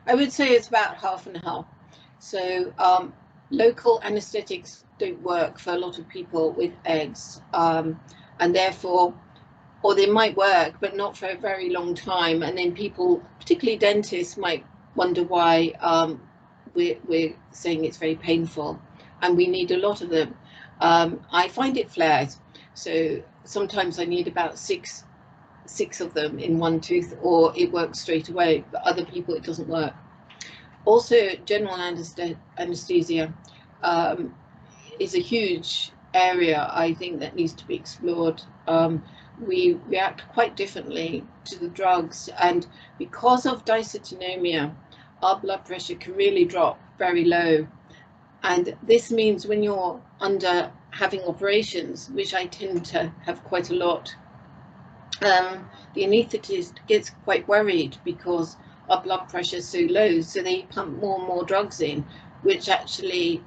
I would say it's about half and half. So local anesthetics don't work for a lot of people with EDS, and therefore, or they might work, but not for a very long time. And then people, particularly dentists, might wonder why we're saying it's very painful, and we need a lot of them. I find it flares, so sometimes I need about six of them in one tooth, or it works straight away, but other people it doesn't work. Also, general anesthesia is a huge area, I think, that needs to be explored. We react quite differently to the drugs, and because of dysautonomia, our blood pressure can really drop very low. And this means when you're having operations, which I tend to have quite a lot, the anaesthetist gets quite worried because our blood pressure is so low, so they pump more and more drugs in, which actually,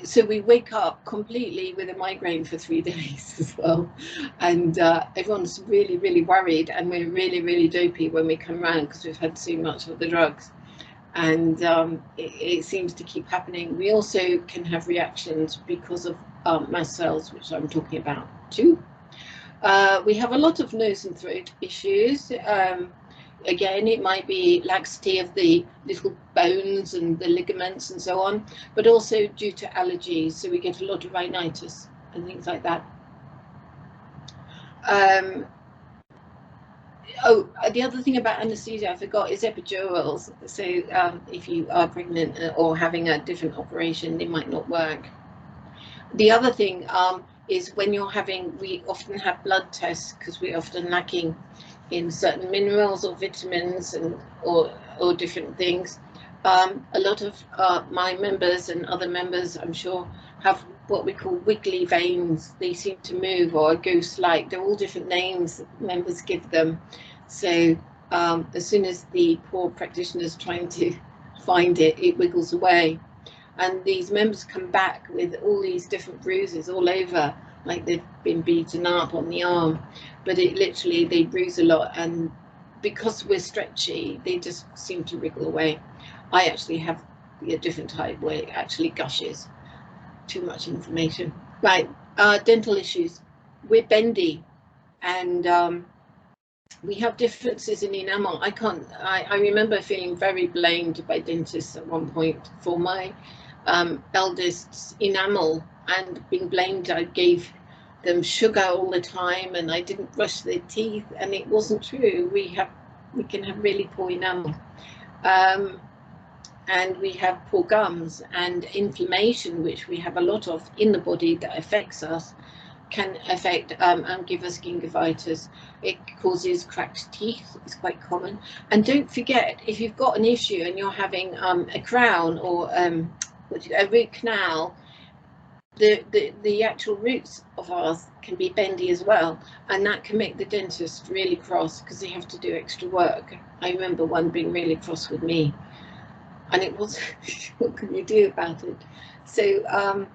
so we wake up completely with a migraine for 3 days as well, and everyone's really, really worried, and we're really, really dopey when we come around because we've had so much of the drugs, and it seems to keep happening. We also can have reactions because of mast cells, which I'm talking about too. We have a lot of nose and throat issues. Again, it might be laxity of the little bones and the ligaments and so on, but also due to allergies. So we get a lot of rhinitis and things like that. Oh, the other thing about anesthesia I forgot is epidurals. So if you are pregnant or having a different operation, they might not work. The other thing is when you're we often have blood tests because we're often lacking in certain minerals or vitamins and or different things. A lot of my members and other members, I'm sure, have what we call wiggly veins. They seem to move or ghost-like. They're all different names that members give them. So as soon as the poor practitioner is trying to find it, it wiggles away. And these members come back with all these different bruises all over, like they've been beaten up on the arm, but it literally, they bruise a lot, and because we're stretchy, they just seem to wriggle away. I actually have a different type where it actually gushes. Too much information. Right, dental issues. We're bendy, and we have differences in enamel. I remember feeling very blamed by dentists at one point for my eldest's enamel, and being blamed. I gave them sugar all the time and I didn't brush their teeth, and it wasn't true. We can have really poor enamel, and we have poor gums, and inflammation, which we have a lot of in the body that affects us, can affect and give us gingivitis. It causes cracked teeth. It's quite common. And don't forget, if you've got an issue and you're having a crown or a root canal, the actual roots of ours can be bendy as well, and that can make the dentist really cross because they have to do extra work. I remember one being really cross with me, and it was what can you do about it? So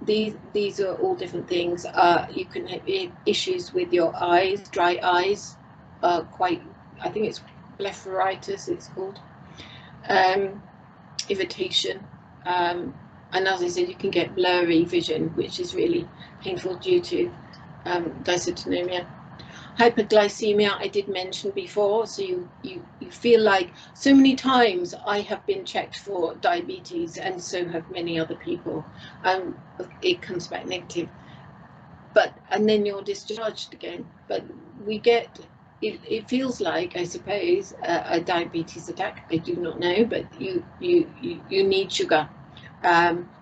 these are all different things. You can have issues with your eyes, dry eyes, I think it's blepharitis it's called, irritation, and as I said, you can get blurry vision, which is really painful due to dysautonomia. Hyperglycemia, I did mention before, so you feel like, so many times I have been checked for diabetes, and so have many other people, it comes back negative, and then you're discharged again. But we get, it feels like, I suppose, a diabetes attack. I do not know, but you need sugar.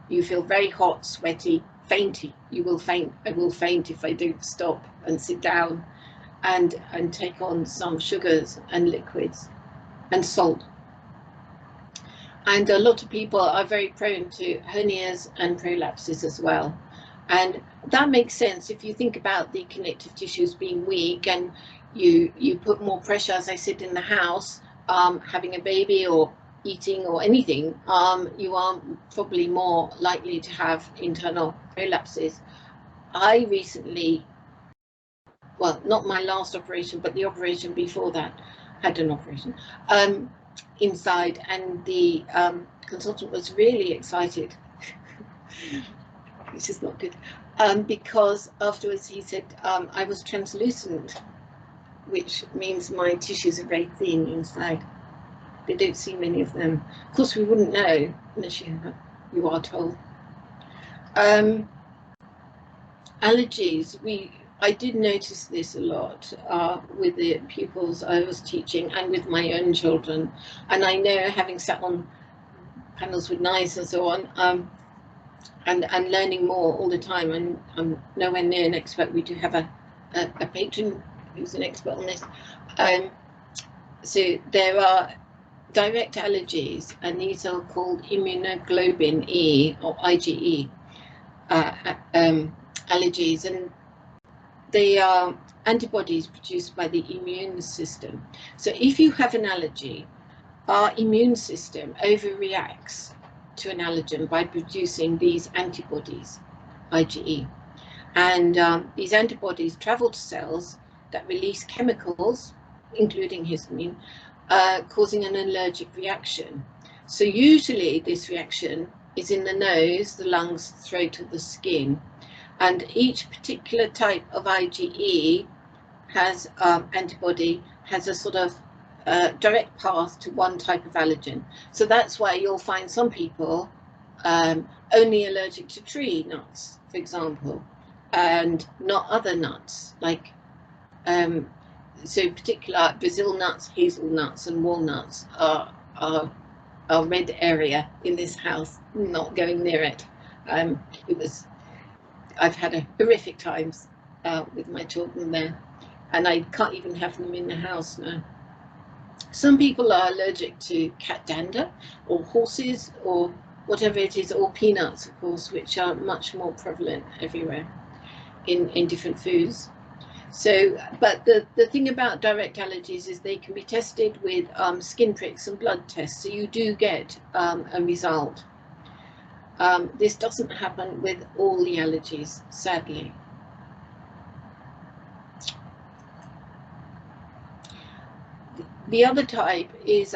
You feel very hot, sweaty, fainty. You will faint. I will faint if I don't stop and sit down and take on some sugars and liquids and salt. And a lot of people are very prone to hernias and prolapses as well. And that makes sense if you think about the connective tissues being weak, and you put more pressure, as I said, in the house, having a baby or eating or anything, you are probably more likely to have internal prolapses. I recently, well, not my last operation, but the operation before that, had an operation inside, and the consultant was really excited, which is not good, because afterwards he said I was translucent, which means my tissues are very thin inside. They don't see many of them. Of course, we wouldn't know unless you are told. Allergies. I did notice this a lot with the pupils I was teaching and with my own children. And I know, having sat on panels with NICE and so on, and learning more all the time, and I'm nowhere near an expert. We do have a patron who's an expert on this. So there are direct allergies, and these are called immunoglobulin E or IgE allergies, and they are antibodies produced by the immune system. So if you have an allergy, our immune system overreacts to an allergen by producing these antibodies, IgE. And these antibodies travel to cells that release chemicals, including histamine, causing an allergic reaction. So usually this reaction is in the nose, the lungs, throat, or the skin. And each particular type of IgE has antibody has a sort of direct path to one type of allergen. So that's why you'll find some people only allergic to tree nuts, for example, and not other nuts, like so particular Brazil nuts, hazelnuts, and walnuts are a red area in this house. Not going near it. I've had horrific times with my children there, and I can't even have them in the house now. Some people are allergic to cat dander or horses or whatever it is, or peanuts, of course, which are much more prevalent everywhere in different foods. So, but the thing about direct allergies is they can be tested with skin pricks and blood tests, so you do get a result. This doesn't happen with all the allergies, sadly. The other type is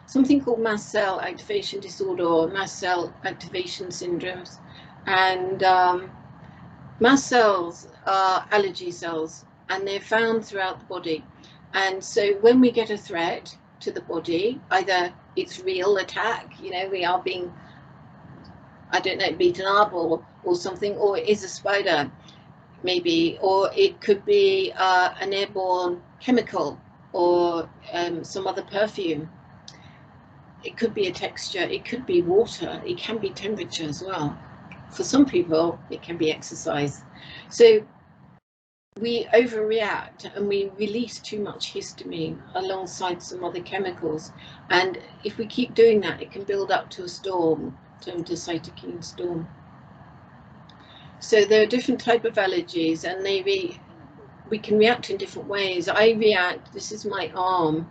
something called mast cell activation disorder or mast cell activation syndromes. And mast cells are allergy cells, and they're found throughout the body. And so when we get a threat to the body, either it's real attack, you know, we are being, I don't know, beaten up or something, or it is a spider maybe, or it could be an airborne chemical or some other perfume. It could be a texture, it could be water, it can be temperature as well. For some people, it can be exercise. So we overreact and we release too much histamine alongside some other chemicals. And if we keep doing that, it can build up to a storm, termed a cytokine storm. So there are different types of allergies, and we can react in different ways. I react, this is my arm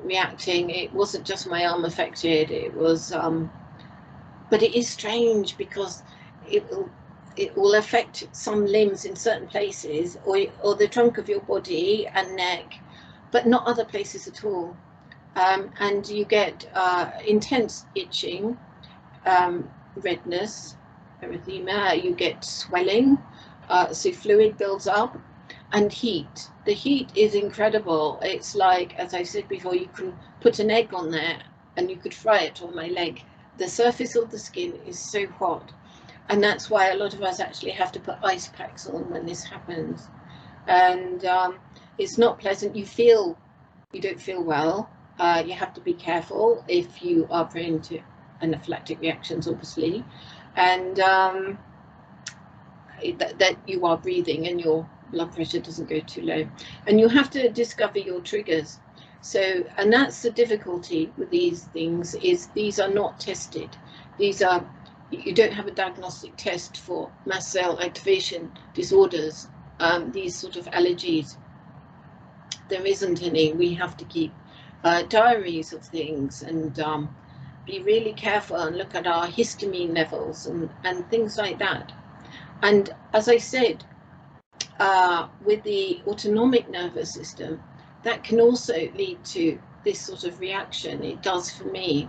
reacting. It wasn't just my arm affected, it was, but it is strange because it will affect some limbs in certain places, or the trunk of your body and neck, but not other places at all. And you get intense itching, redness, erythema, you get swelling, so fluid builds up, and heat. The heat is incredible. It's like, as I said before, you can put an egg on there and you could fry it on my leg. The surface of the skin is so hot, and that's why a lot of us actually have to put ice packs on when this happens. And it's not pleasant. You don't feel well. You have to be careful if you are prone to anaphylactic reactions, obviously, and that you are breathing and your blood pressure doesn't go too low. And you have to discover your triggers. So, and that's the difficulty with these things, is these are not tested. You don't have a diagnostic test for mast cell activation disorders, these sort of allergies. There isn't any. We have to keep diaries of things and be really careful and look at our histamine levels and things like that. And as I said, with the autonomic nervous system, that can also lead to this sort of reaction. It does for me.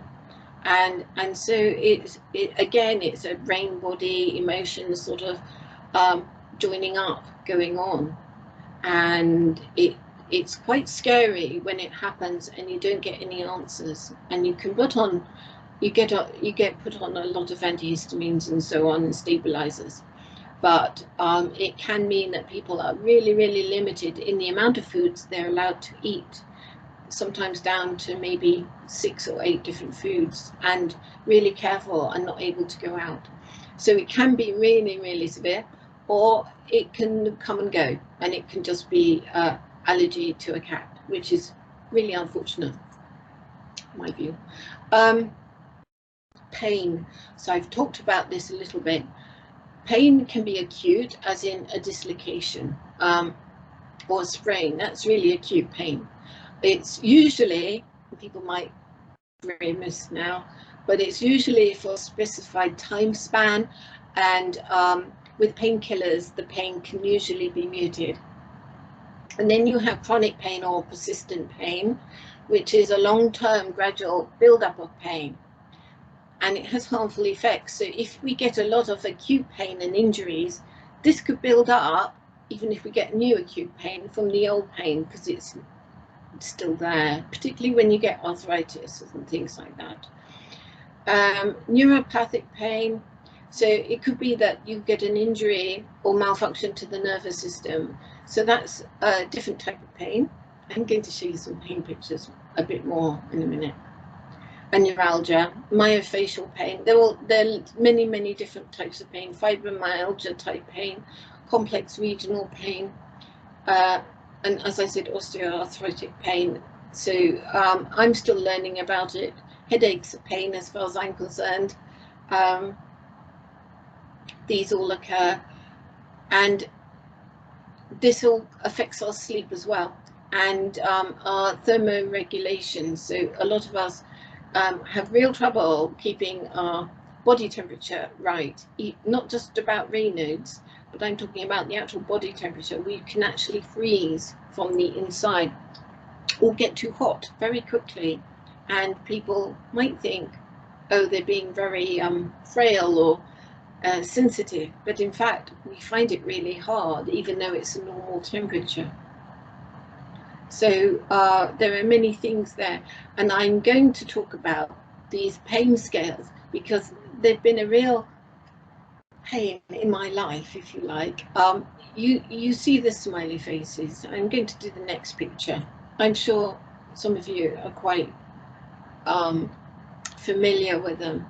And so again, it's a brain body emotion sort of joining up, going on. And it's quite scary when it happens and you don't get any answers, and you can put on, you get put on a lot of antihistamines and so on, and stabilizers. But it can mean that people are really, really limited in the amount of foods they're allowed to eat, sometimes down to maybe 6 or 8 different foods, and really careful and not able to go out. So it can be really, really severe, or it can come and go, and it can just be allergy to a cat, which is really unfortunate, in my view. Pain. So I've talked about this a little bit. Pain can be acute, as in a dislocation or a sprain. That's really acute pain. It's usually, people might grimace now, but it's usually for a specified time span, and with painkillers, the pain can usually be muted. And then you have chronic pain or persistent pain, which is a long-term gradual build-up of pain, and it has harmful effects. So if we get a lot of acute pain and injuries, this could build up even if we get new acute pain from the old pain, because it's still there, particularly when you get arthritis and things like that. Neuropathic pain. So it could be that you get an injury or malfunction to the nervous system. So that's a different type of pain. I'm going to show you some pain pictures a bit more in a minute. And neuralgia, myofascial pain. There are many, many different types of pain. Fibromyalgia type pain, complex regional pain, and as I said, osteoarthritic pain. So I'm still learning about it. Headaches are pain as far as I'm concerned. These all occur, and this all affects our sleep as well, and our thermoregulation. So a lot of us have real trouble keeping our body temperature right, not just about Raynaud's, but I'm talking about the actual body temperature. We can actually freeze from the inside or get too hot very quickly, and people might think, oh, they're being very frail or sensitive, but in fact we find it really hard even though it's a normal temperature. So there are many things there, and I'm going to talk about these pain scales because they've been a real pain in my life, if you like. You see the smiley faces. I'm going to do the next picture. I'm sure some of you are quite familiar with them.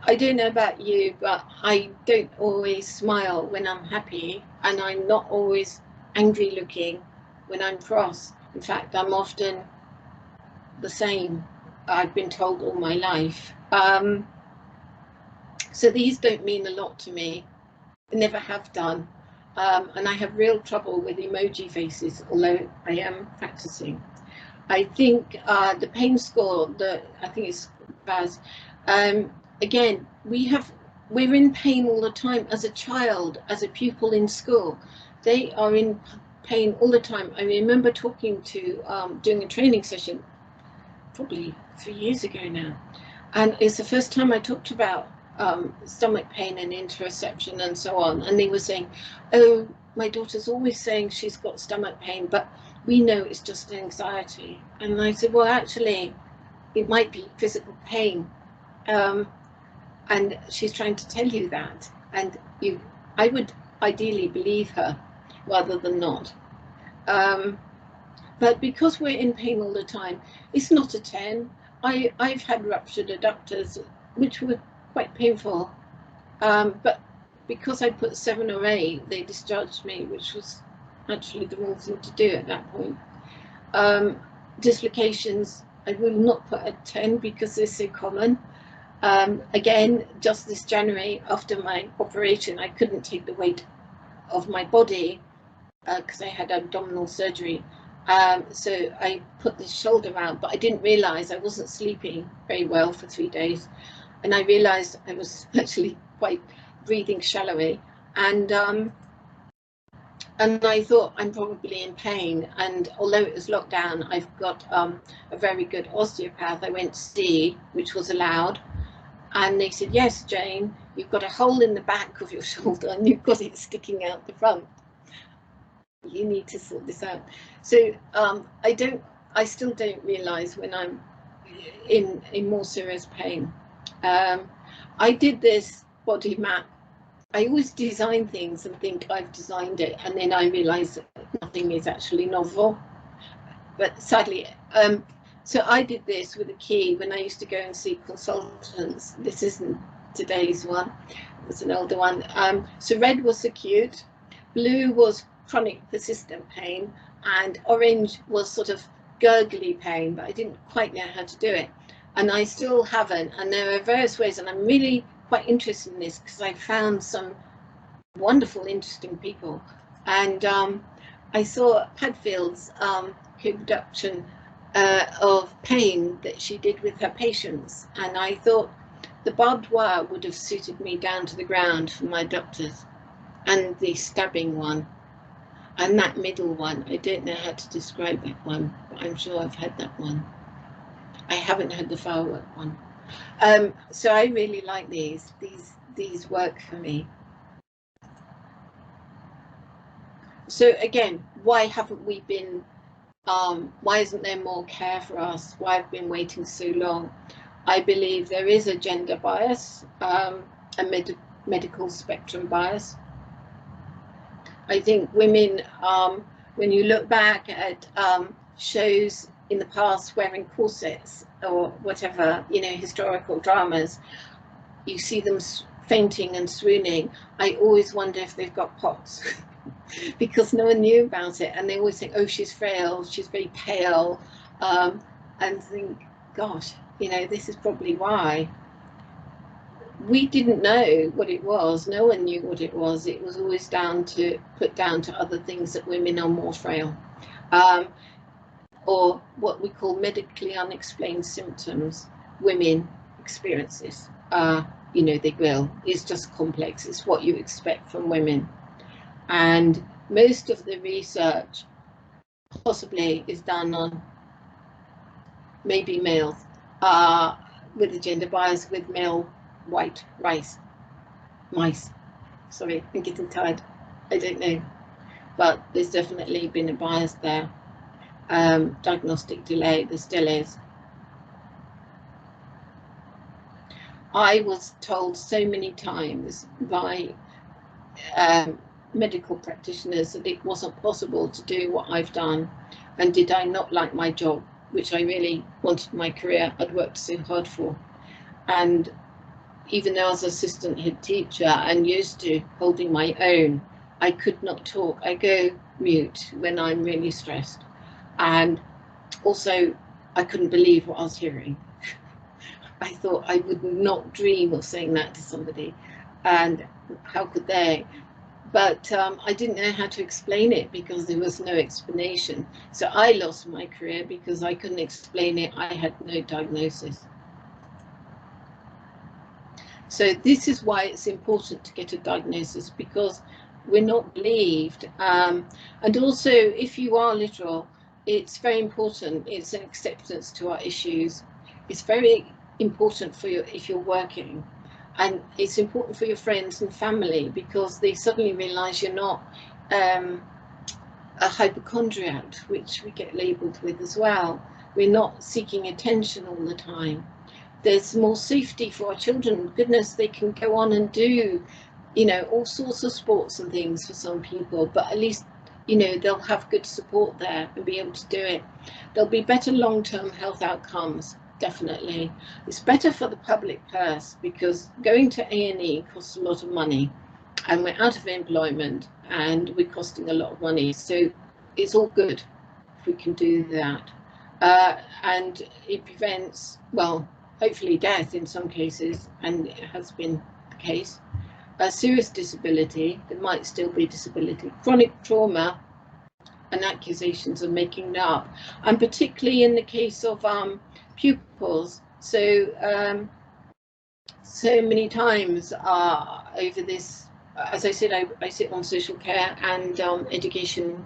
I don't know about you, but I don't always smile when I'm happy, and I'm not always angry looking when I'm cross. In fact, I'm often the same, I've been told all my life. So these don't mean a lot to me. I never have done. And I have real trouble with emoji faces, although I am practicing. I think the pain score, I think it's Baz, again, we're in pain all the time as a child, as a pupil in school. They are in pain all the time. I remember talking to, doing a training session, probably 3 years ago now. And it's the first time I talked about stomach pain and interoception and so on. And they were saying, oh, my daughter's always saying she's got stomach pain, but we know it's just anxiety. And I said, well, actually, it might be physical pain. And she's trying to tell you that. And I would ideally believe her rather than not. But because we're in pain all the time, it's not a 10. I've had ruptured adductors, which were quite painful. But because I put 7 or 8, they discharged me, which was actually the wrong thing to do at that point. Dislocations, I will not put a 10 because they're so common. Again, just this January, after my operation, I couldn't take the weight of my body because I had abdominal surgery. So I put the shoulder out, but I didn't realize I wasn't sleeping very well for 3 days. And I realized I was actually quite breathing shallowly. And I thought I'm probably in pain. And although it was locked down, I've got a very good osteopath I went to see, which was allowed. And they said, yes, Jane, you've got a hole in the back of your shoulder and you've got it sticking out the front. You need to sort this out. So I still don't realize when I'm in more serious pain. I did this body map. I always design things and think I've designed it, and then I realize that nothing is actually novel. But sadly, so I did this with a key when I used to go and see consultants. This isn't today's one, it was an older one. So red was acute, blue was chronic persistent pain, and orange was sort of gurgly pain, but I didn't quite know how to do it. And I still haven't, and there are various ways, and I'm really quite interested in this because I found some wonderful, interesting people. And I saw Padfield's co-production of pain that she did with her patients, and I thought the barbed wire would have suited me down to the ground for my doctors, and the stabbing one, and that middle one. I don't know how to describe that one, but I'm sure I've had that one. I haven't had the firework one. So I really like these work for me. So again, why haven't we been, why isn't there more care for us? Why have we been waiting so long? I believe there is a gender bias, a medical spectrum bias. I think women, when you look back at shows in the past wearing corsets or whatever, you know, historical dramas, you see them fainting and swooning. I always wonder if they've got POTS because no one knew about it, and they always think, oh, she's frail, she's very pale, and think, gosh, you know, this is probably why. we didn't know what it was. No one knew what it was. It was always put down to other things, that women are more frail, or what we call medically unexplained symptoms. Women experience this. You know, they will. It's just complex. It's what you expect from women. And most of the research possibly is done on maybe males, with a gender bias, with male white mice. Sorry, I'm getting tired. I don't know. But there's definitely been a bias there. Diagnostic delay, there still is. I was told so many times by medical practitioners that it wasn't possible to do what I've done, and did I not like my job, which I really wanted my career, I'd worked so hard for. And even though I was assistant head teacher and used to holding my own, I could not talk. I go mute when I'm really stressed. And also, I couldn't believe what I was hearing. I thought I would not dream of saying that to somebody, and how could they? But I didn't know how to explain it, because there was no explanation. So I lost my career because I couldn't explain it. I had no diagnosis. So this is why it's important to get a diagnosis, because we're not believed. And also, if you are literal, it's very important. It's an acceptance to our issues. It's very important for you if you're working, and it's important for your friends and family, because they suddenly realize you're not a hypochondriac, which we get labeled with as well. We're not seeking attention all the time. There's more safety for our children. Goodness, they can go on and do, you know, all sorts of sports and things for some people, but at least, you know, they'll have good support there and be able to do it. There'll be better long-term health outcomes, definitely. It's better for the public purse, because going to A&E costs a lot of money, and we're out of employment and we're costing a lot of money. So it's all good if we can do that. And it prevents, well, hopefully death in some cases, and it has been the case. Serious disability, there might still be disability, chronic trauma, and accusations of making it up, and particularly in the case of pupils. So so many times over this, as I said, I sit on social care and education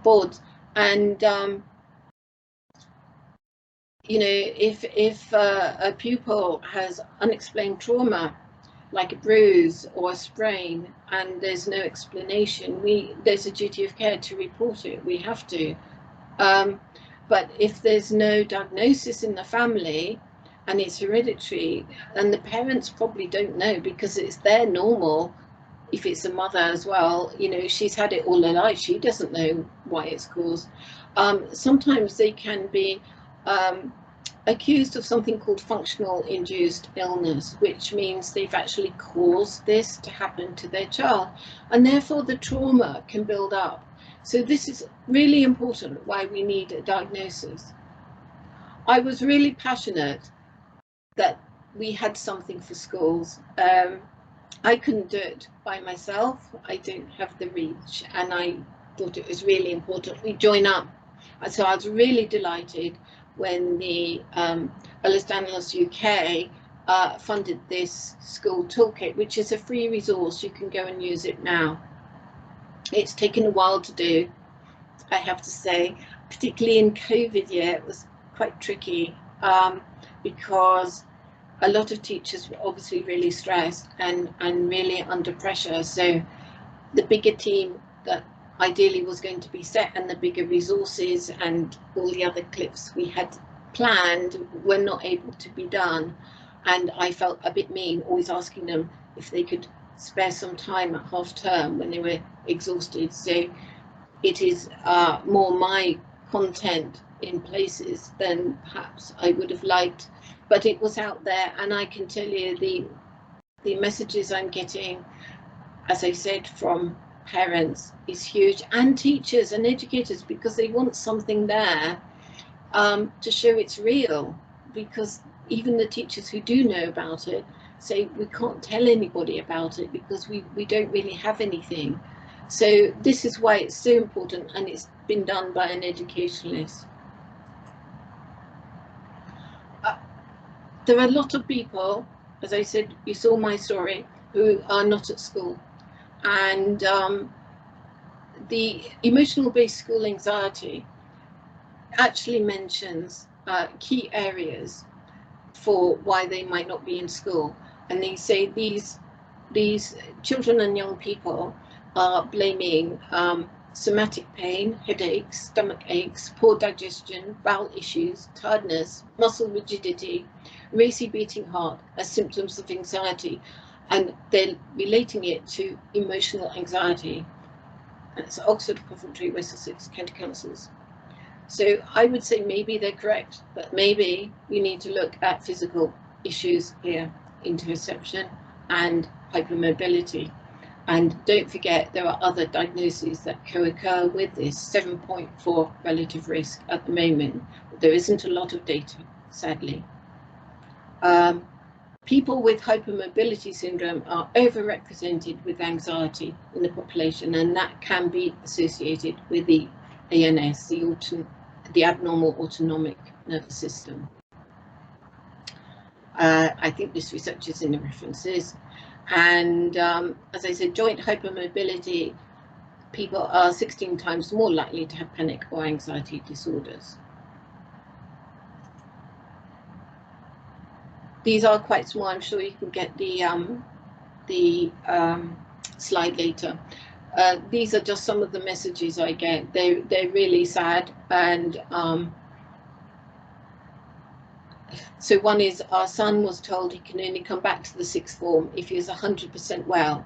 boards, and you know, if a pupil has unexplained trauma, like a bruise or a sprain, and there's no explanation, there's a duty of care to report it. We have to. But if there's no diagnosis in the family and it's hereditary, and the parents probably don't know, because it's their normal. If it's a mother as well, you know, she's had it all her life, she doesn't know why it's caused. Sometimes they can be accused of something called functional induced illness, which means they've actually caused this to happen to their child, and therefore the trauma can build up. So this is really important, why we need a diagnosis. I was really passionate that we had something for schools. I couldn't do it by myself. I don't have the reach, and I thought it was really important we join up. So I was really delighted when the Ehlers-Danlos UK funded this school toolkit, which is a free resource. You can go and use it now. It's taken a while to do, I have to say, particularly in COVID year. It was quite tricky because a lot of teachers were obviously really stressed and really under pressure. So the bigger team that ideally was going to be set, and the bigger resources and all the other clips we had planned, were not able to be done. And I felt a bit mean, always asking them if they could spare some time at half term when they were exhausted. So it is more my content in places than perhaps I would have liked, but it was out there, and I can tell you the messages I'm getting, as I said, from parents is huge, and teachers and educators, because they want something there to show it's real, because even the teachers who do know about it say we can't tell anybody about it because we don't really have anything. So this is why it's so important, and it's been done by an educationalist. There are a lot of people, as I said, you saw my story, who are not at school. And the emotional-based school anxiety actually mentions key areas for why they might not be in school. And they say these children and young people are blaming somatic pain, headaches, stomach aches, poor digestion, bowel issues, tiredness, muscle rigidity, racy beating heart as symptoms of anxiety, and they're relating it to emotional anxiety. And it's Oxford, Coventry, West Sussex, County Councils. So I would say maybe they're correct, but maybe we need to look at physical issues here, interoception and hypermobility. And don't forget, there are other diagnoses that co-occur with this, 7.4 relative risk at the moment. There isn't a lot of data, sadly. People with hypermobility syndrome are overrepresented with anxiety in the population, and that can be associated with the ANS, the abnormal autonomic nervous system. I think this research is in the references. And as I said, joint hypermobility, people are 16 times more likely to have panic or anxiety disorders. These are quite small. I'm sure you can get the slide later. These are just some of the messages I get. They're really sad. And so one is, our son was told he can only come back to the sixth form if he is 100% well.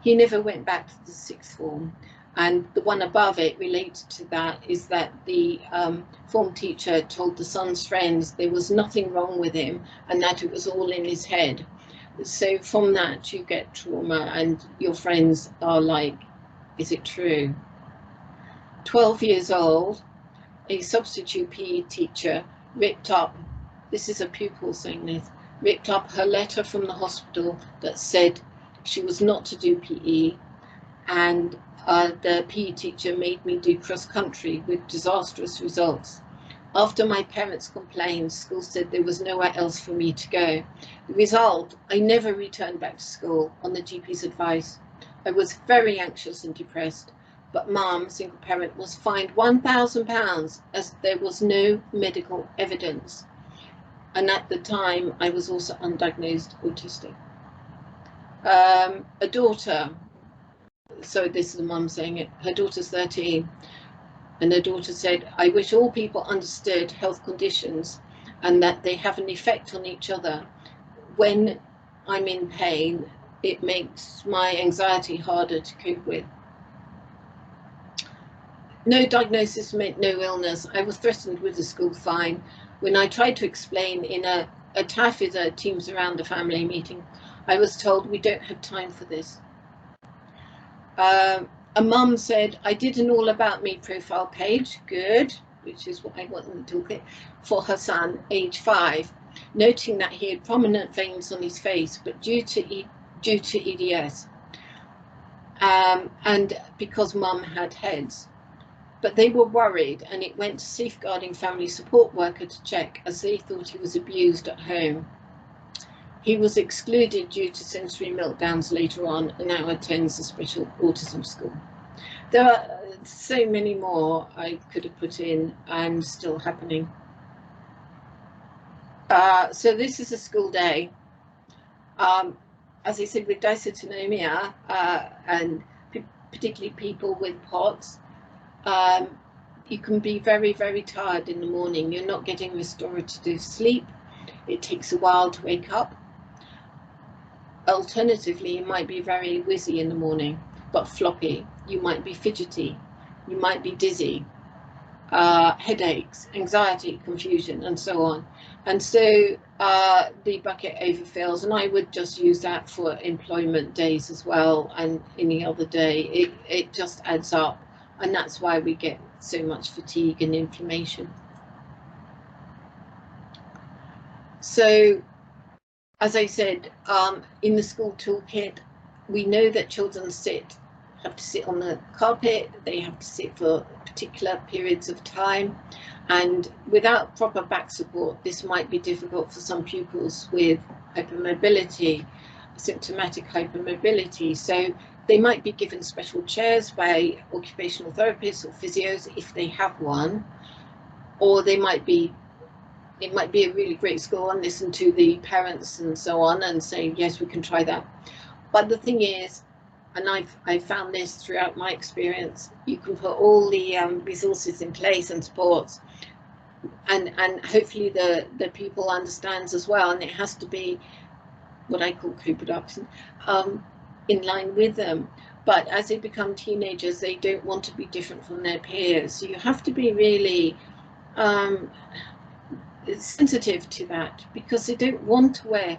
He never went back to the sixth form. And the one above it related to that is that the form teacher told the son's friends there was nothing wrong with him and that it was all in his head. So from that you get trauma, and your friends are like, is it true? 12 years old, a substitute PE teacher ripped up, this is a pupil saying this, ripped up her letter from the hospital that said she was not to do PE, and the PE teacher made me do cross country with disastrous results. After my parents complained, school said there was nowhere else for me to go. The result, I never returned back to school on the GP's advice. I was very anxious and depressed, but Mum, single parent, was fined £1,000 as there was no medical evidence. And at the time, I was also undiagnosed autistic. A daughter, so this is the mum saying it, her daughter's 13, and her daughter said, I wish all people understood health conditions and that they have an effect on each other. When I'm in pain, it makes my anxiety harder to cope with. No diagnosis meant no illness. I was threatened with a school fine. When I tried to explain in a TAF is a Teams Around the Family meeting, I was told we don't have time for this. A mum said, I did an all about me profile page, good, which is what I want in the toolkit, for her son, age 5, noting that he had prominent veins on his face, but due to EDS, and because mum had heads. But they were worried, and it went to safeguarding family support worker to check, as they thought he was abused at home. He was excluded due to sensory meltdowns later on, and now attends a special autism school. There are so many more I could have put in, and still happening. So this is a school day. As I said, with dysautonomia, and particularly people with POTS, you can be very, very tired in the morning. You're not getting restorative sleep. It takes a while to wake up. Alternatively, you might be very wizzy in the morning, but floppy. You might be fidgety. You might be dizzy. Headaches, anxiety, confusion, and so on. And so the bucket overfills, and I would just use that for employment days as well, and any other day. It just adds up, and that's why we get so much fatigue and inflammation. So as I said, in the school toolkit, we know that children have to sit on the carpet, they have to sit for particular periods of time, and without proper back support, this might be difficult for some pupils with hypermobility, symptomatic hypermobility. So they might be given special chairs by occupational therapists or physios if they have one, or it might be a really great school and listen to the parents and so on and say, yes, we can try that. But the thing is, and I've found this throughout my experience, you can put all the resources in place and supports, and hopefully the pupil understands as well, and it has to be what I call co-production, in line with them. But as they become teenagers, they don't want to be different from their peers. So you have to be really sensitive to that, because they don't want to wear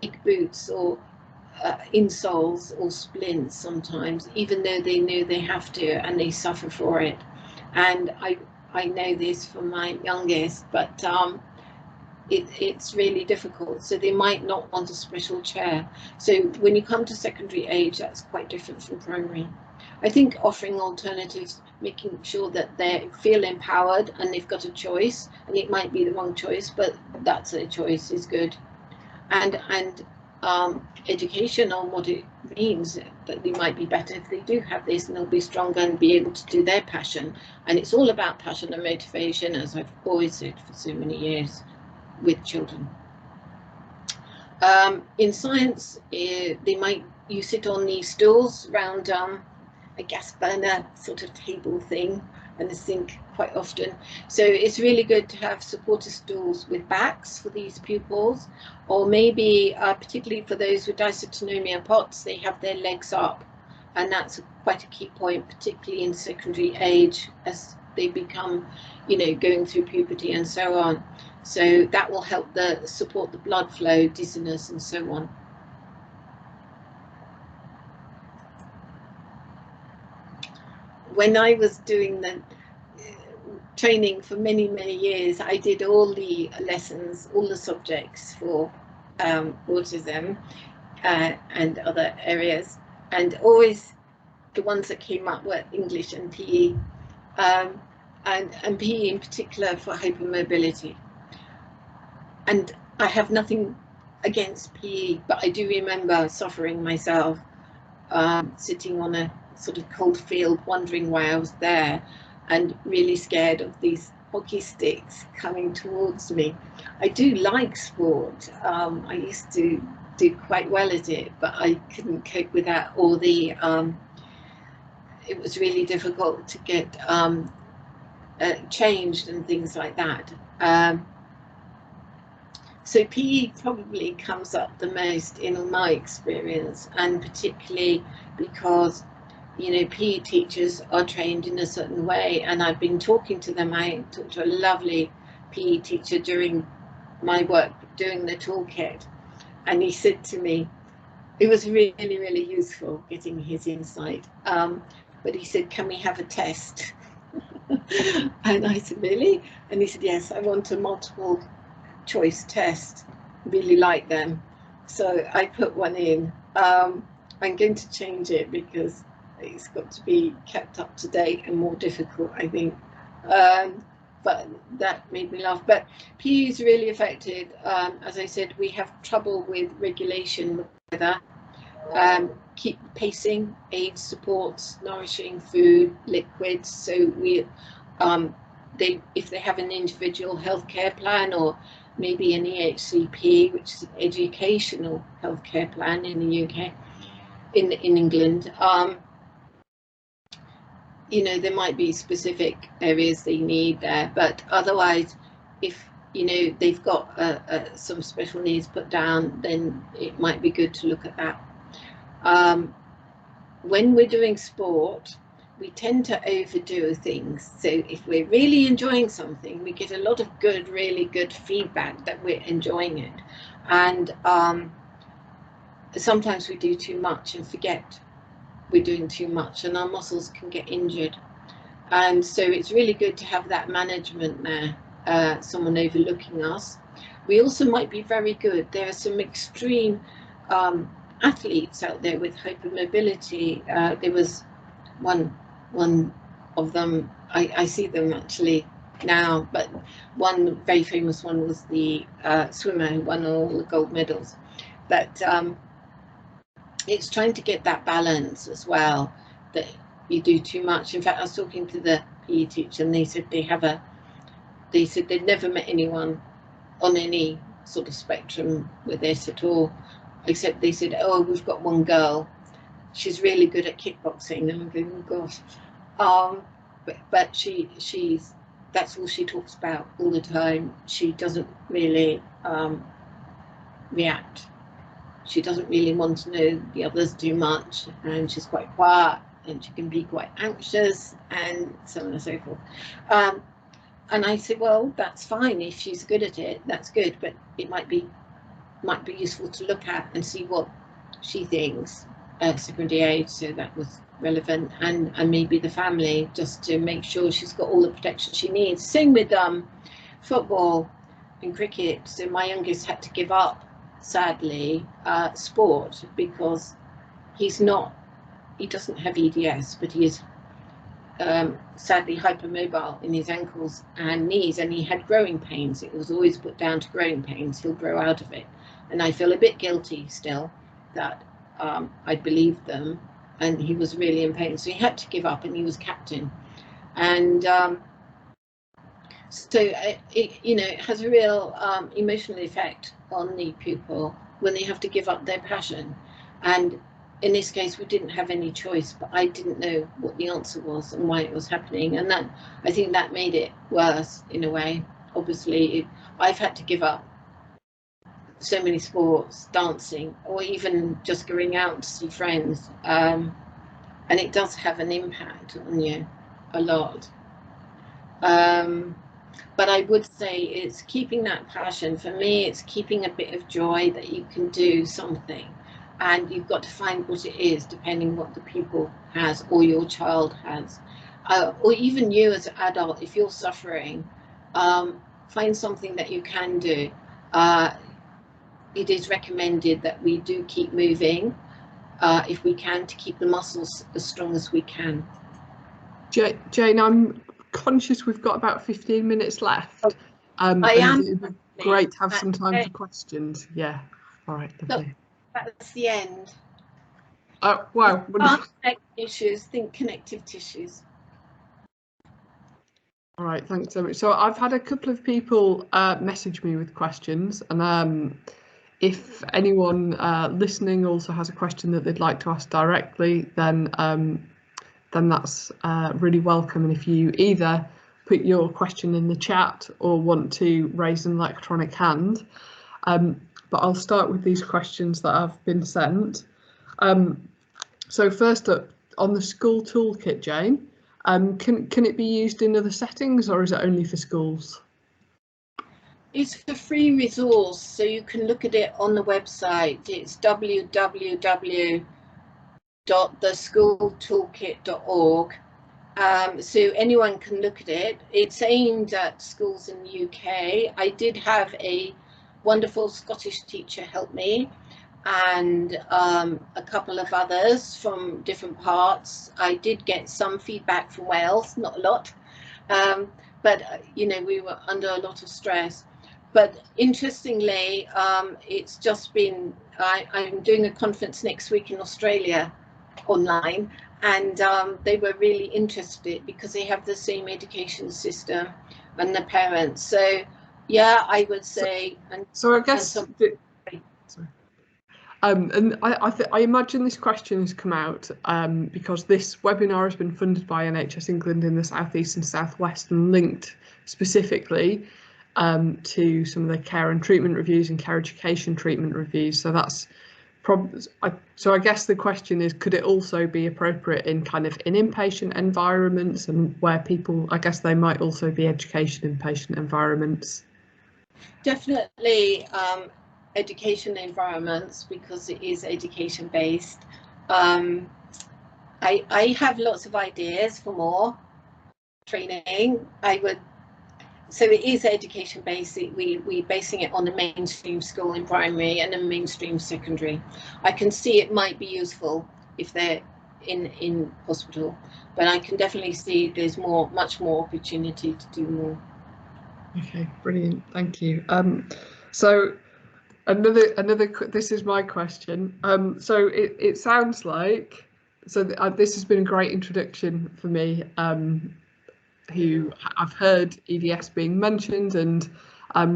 big boots or insoles or splints sometimes, even though they know they have to, and they suffer for it. And I know this from my youngest, but it's really difficult. So they might not want a special chair. So when you come to secondary age, that's quite different from primary. I think offering alternatives, making sure that they feel empowered and they've got a choice, and it might be the wrong choice, but that's a choice, is good. And education on what it means, that they might be better if they do have this, and they'll be stronger and be able to do their passion. And it's all about passion and motivation, as I've always said for so many years with children. In science, you sit on these stools around a gas burner sort of table thing and a sink quite often. So it's really good to have supporter stools with backs for these pupils, or maybe particularly for those with dysautonomia POTS, they have their legs up, and that's quite a key point, particularly in secondary age as they become, going through puberty and so on. So that will help support the blood flow, dizziness and so on. When I was doing the training for many, many years, I did all the lessons, all the subjects for autism and other areas, and always the ones that came up were English and PE, and PE in particular for hypermobility. And I have nothing against PE, but I do remember suffering myself, sitting on a sort of cold field, wondering why I was there, and really scared of these hockey sticks coming towards me. I do like sport. I used to do quite well at it, but I couldn't cope with that, or it was really difficult to get changed and things like that. So PE probably comes up the most in my experience, and particularly because PE teachers are trained in a certain way, and I've been talking to them. I talked to a lovely PE teacher during my work doing the toolkit, and he said to me, it was really, really useful getting his insight, but he said, can we have a test? And I said, really? And he said, yes, I want a multiple choice test, really like them. So I put one in. I'm going to change it because it's got to be kept up to date and more difficult, I think. But that made me laugh. But PE is really affected. As I said, we have trouble with regulation with weather. Keep pacing, aid supports, nourishing food, liquids. So if they have an individual healthcare plan, or maybe an EHCP, which is an educational healthcare plan in the UK, in England, there might be specific areas they need there, but otherwise, if they've got some special needs put down, then it might be good to look at that. When we're doing sport, we tend to overdo things. So if we're really enjoying something, we get a lot of really good feedback that we're enjoying it. And sometimes we do too much and forget we're doing too much, and our muscles can get injured. And so it's really good to have that management there. someone overlooking us. We also might be very good. There are some extreme athletes out there with hypermobility. There was one of them, I see them actually now, but one very famous one was the swimmer who won all the gold medals. But it's trying to get that balance as well, that you do too much. In fact, I was talking to the PE teacher, and they said they'd never met anyone on any sort of spectrum with this at all, except they said, oh, we've got one girl, she's really good at kickboxing. And I'm going, oh gosh. But she's that's all she talks about all the time. She doesn't really react. She doesn't really want to know the others too much, and she's quite quiet, and she can be quite anxious, and so on and so forth. And I said, well, that's fine if she's good at it. That's good, but it might be useful to look at and see what she thinks at secondary age. So that was relevant, and maybe the family, just to make sure she's got all the protection she needs. Same with football and cricket. So my youngest had to give up, sadly, sport, because he doesn't have EDS, but he is sadly hypermobile in his ankles and knees, and he had growing pains. It was always put down to growing pains. He'll grow out of it, and I feel a bit guilty still that I believed them, and he was really in pain, so he had to give up, and he was captain. And so it has a real emotional effect on the pupil when they have to give up their passion. And in this case, we didn't have any choice, but I didn't know what the answer was and why it was happening. And that, I think that made it worse in a way. Obviously, I've had to give up so many sports, dancing, or even just going out to see friends. And it does have an impact on you a lot. But I would say it's keeping that passion. For me, it's keeping a bit of joy that you can do something. And you've got to find what it is, depending what the pupil has or your child has. Or even you as an adult, if you're suffering, find something that you can do. It is recommended that we do keep moving, if we can, to keep the muscles as strong as we can. Jane, I'm conscious we've got about 15 minutes left. It'd be great to have some time for questions. Yeah, all right, lovely. Look, that's the end. Oh, wow. Connective issues, think connective tissues. All right, thanks so much. So I've had a couple of people message me with questions, and if anyone listening also has a question that they'd like to ask directly, then that's really welcome. And if you either put your question in the chat or want to raise an electronic hand, but I'll start with these questions that have been sent. So first up, on the school toolkit, Jane, can it be used in other settings, or is it only for schools? It's a free resource, so you can look at it on the website. It's www.theschooltoolkit.org. So anyone can look at it. It's aimed at schools in the UK. I did have a wonderful Scottish teacher help me, and a couple of others from different parts. I did get some feedback from Wales, not a lot, but we were under a lot of stress. But interestingly, it's just been, I'm doing a conference next week in Australia online, and they were really interested because they have the same education system and the parents. So yeah, I would say. So I guess. And I imagine this question has come out because this webinar has been funded by NHS England in the South East and South West and linked specifically to some of the care and treatment reviews and care education treatment reviews. So that's so I guess the question is, could it also be appropriate in kind of in inpatient environments, and where people, I guess they might also be education inpatient environments? Definitely education environments, because it is education based. I have lots of ideas for more training. So it is education based. We're basing it on a mainstream school in primary and a mainstream secondary. I can see it might be useful if they're in hospital, but I can definitely see there's much more opportunity to do more. Okay, brilliant, thank you. So another this is my question. So it sounds like, so this has been a great introduction for me, who I've heard EDS being mentioned and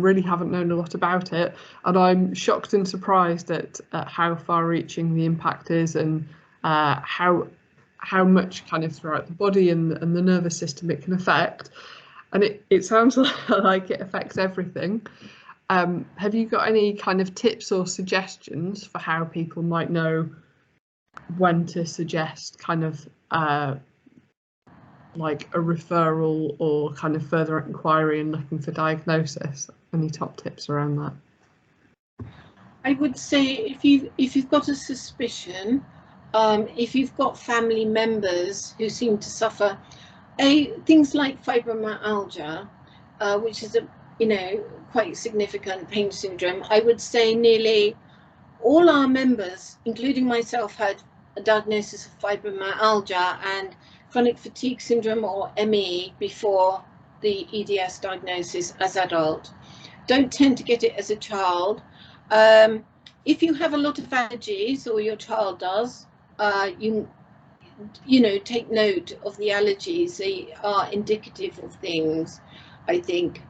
really haven't known a lot about it, and I'm shocked and surprised at how far-reaching the impact is, and how much kind of throughout the body and the nervous system it can affect. And it sounds like it affects everything. Have you got any kind of tips or suggestions for how people might know when to suggest kind of like a referral or kind of further inquiry and looking for diagnosis? Any top tips around that? I would say if you've got a suspicion, if you've got family members who seem to suffer things like fibromyalgia, which is a quite significant pain syndrome, I would say nearly all our members, including myself, had a diagnosis of fibromyalgia and chronic fatigue syndrome, or ME, before the EDS diagnosis as adult. Don't tend to get it as a child. If you have a lot of allergies, or your child does, you know, take note of the allergies. They are indicative of things, I think.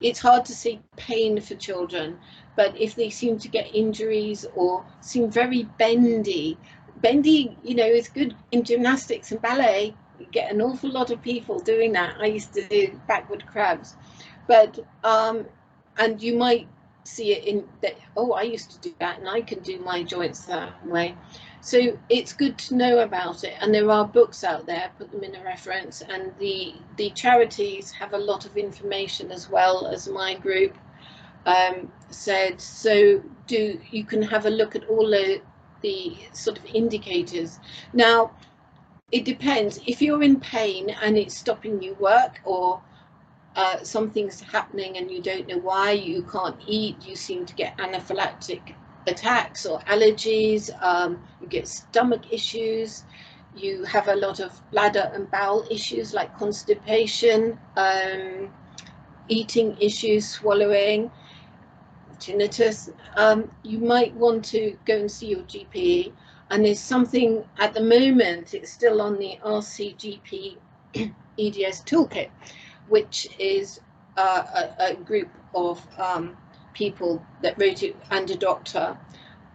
It's hard to see pain for children, but if they seem to get injuries or seem very bendy, you know, is good in gymnastics and ballet. You get an awful lot of people doing that. I used to do backward crabs, but and you might see it in that, oh, I used to do that and I can do my joints that way. So it's good to know about it, and there are books out there, put them in a reference, and the charities have a lot of information, as well as my group said. So you can have a look at all the sort of indicators. Now, it depends. If you're in pain and it's stopping you work, or something's happening and you don't know why, you can't eat, you seem to get anaphylactic attacks or allergies, you get stomach issues, you have a lot of bladder and bowel issues like constipation, eating issues, swallowing, tinnitus, you might want to go and see your GP. And there's something at the moment, it's still on the RCGP EDS toolkit, which is a group of people that wrote it, and a doctor,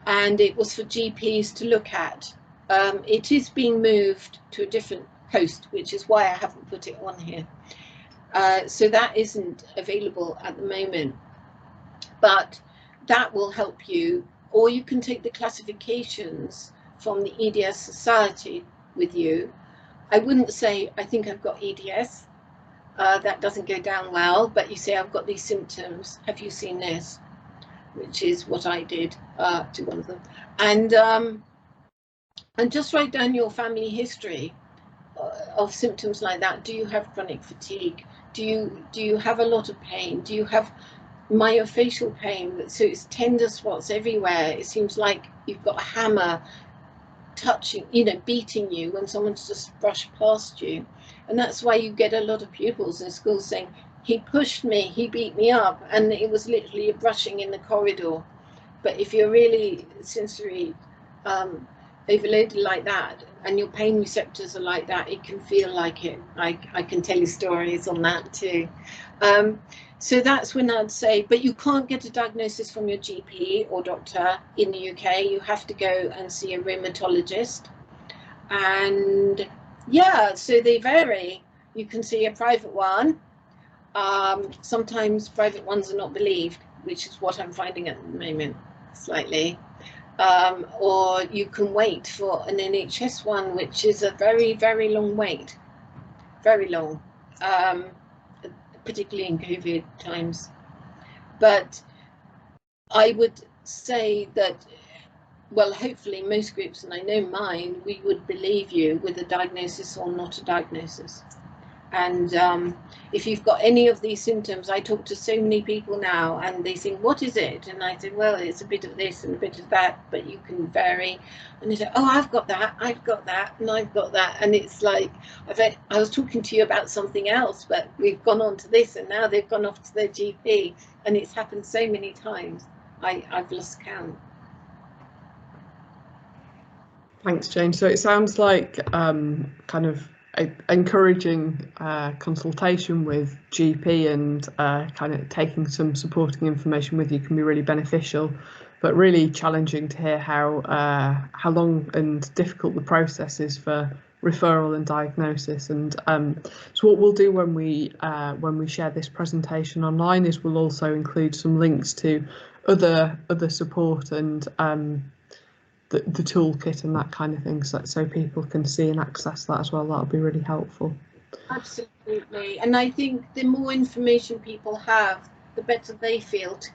and it was for GPs to look at. It is being moved to a different post, which is why I haven't put it on here. So that isn't available at the moment, but that will help you. Or you can take the classifications from the EDS Society with you. I wouldn't say, I think I've got EDS. That doesn't go down well, but you say, I've got these symptoms, have you seen this? Which is what I did to one of them. And just write down your family history of symptoms like that. Do you have chronic fatigue? Do you have a lot of pain? Do you have myofascial pain? So it's tender spots everywhere. It seems like you've got a hammer touching, you know, beating you when someone's just brushed past you. And that's why you get a lot of pupils in school saying, he pushed me, he beat me up, and it was literally a brushing in the corridor. But if you're really sensory overloaded like that, and your pain receptors are like that, it can feel like it. I can tell you stories on that too. So that's when I'd say, but you can't get a diagnosis from your GP or doctor in the UK. You have to go and see a rheumatologist. And yeah, so they vary. You can see a private one. Sometimes private ones are not believed, which is what I'm finding at the moment, slightly. Or you can wait for an NHS one, which is a very, very long wait. Very long. Particularly in COVID times. But I would say that, well, hopefully most groups, and I know mine, we would believe you with a diagnosis or not a diagnosis. And if you've got any of these symptoms, I talk to so many people now and they think, what is it? And I say, well, it's a bit of this and a bit of that, but you can vary. And they say, oh, I've got that, and I've got that. And it's like, I was talking to you about something else, but we've gone on to this, and now they've gone off to their GP. And it's happened so many times, I've lost count. Thanks, Jane. So it sounds like kind of encouraging consultation with GP and kind of taking some supporting information with you can be really beneficial, but really challenging to hear how long and difficult the process is for referral and diagnosis. And so what we'll do when we share this presentation online is we'll also include some links to other support and the toolkit and that kind of thing, so people can see and access that as well. That'll be really helpful. Absolutely, and I think the more information people have, the better they feel to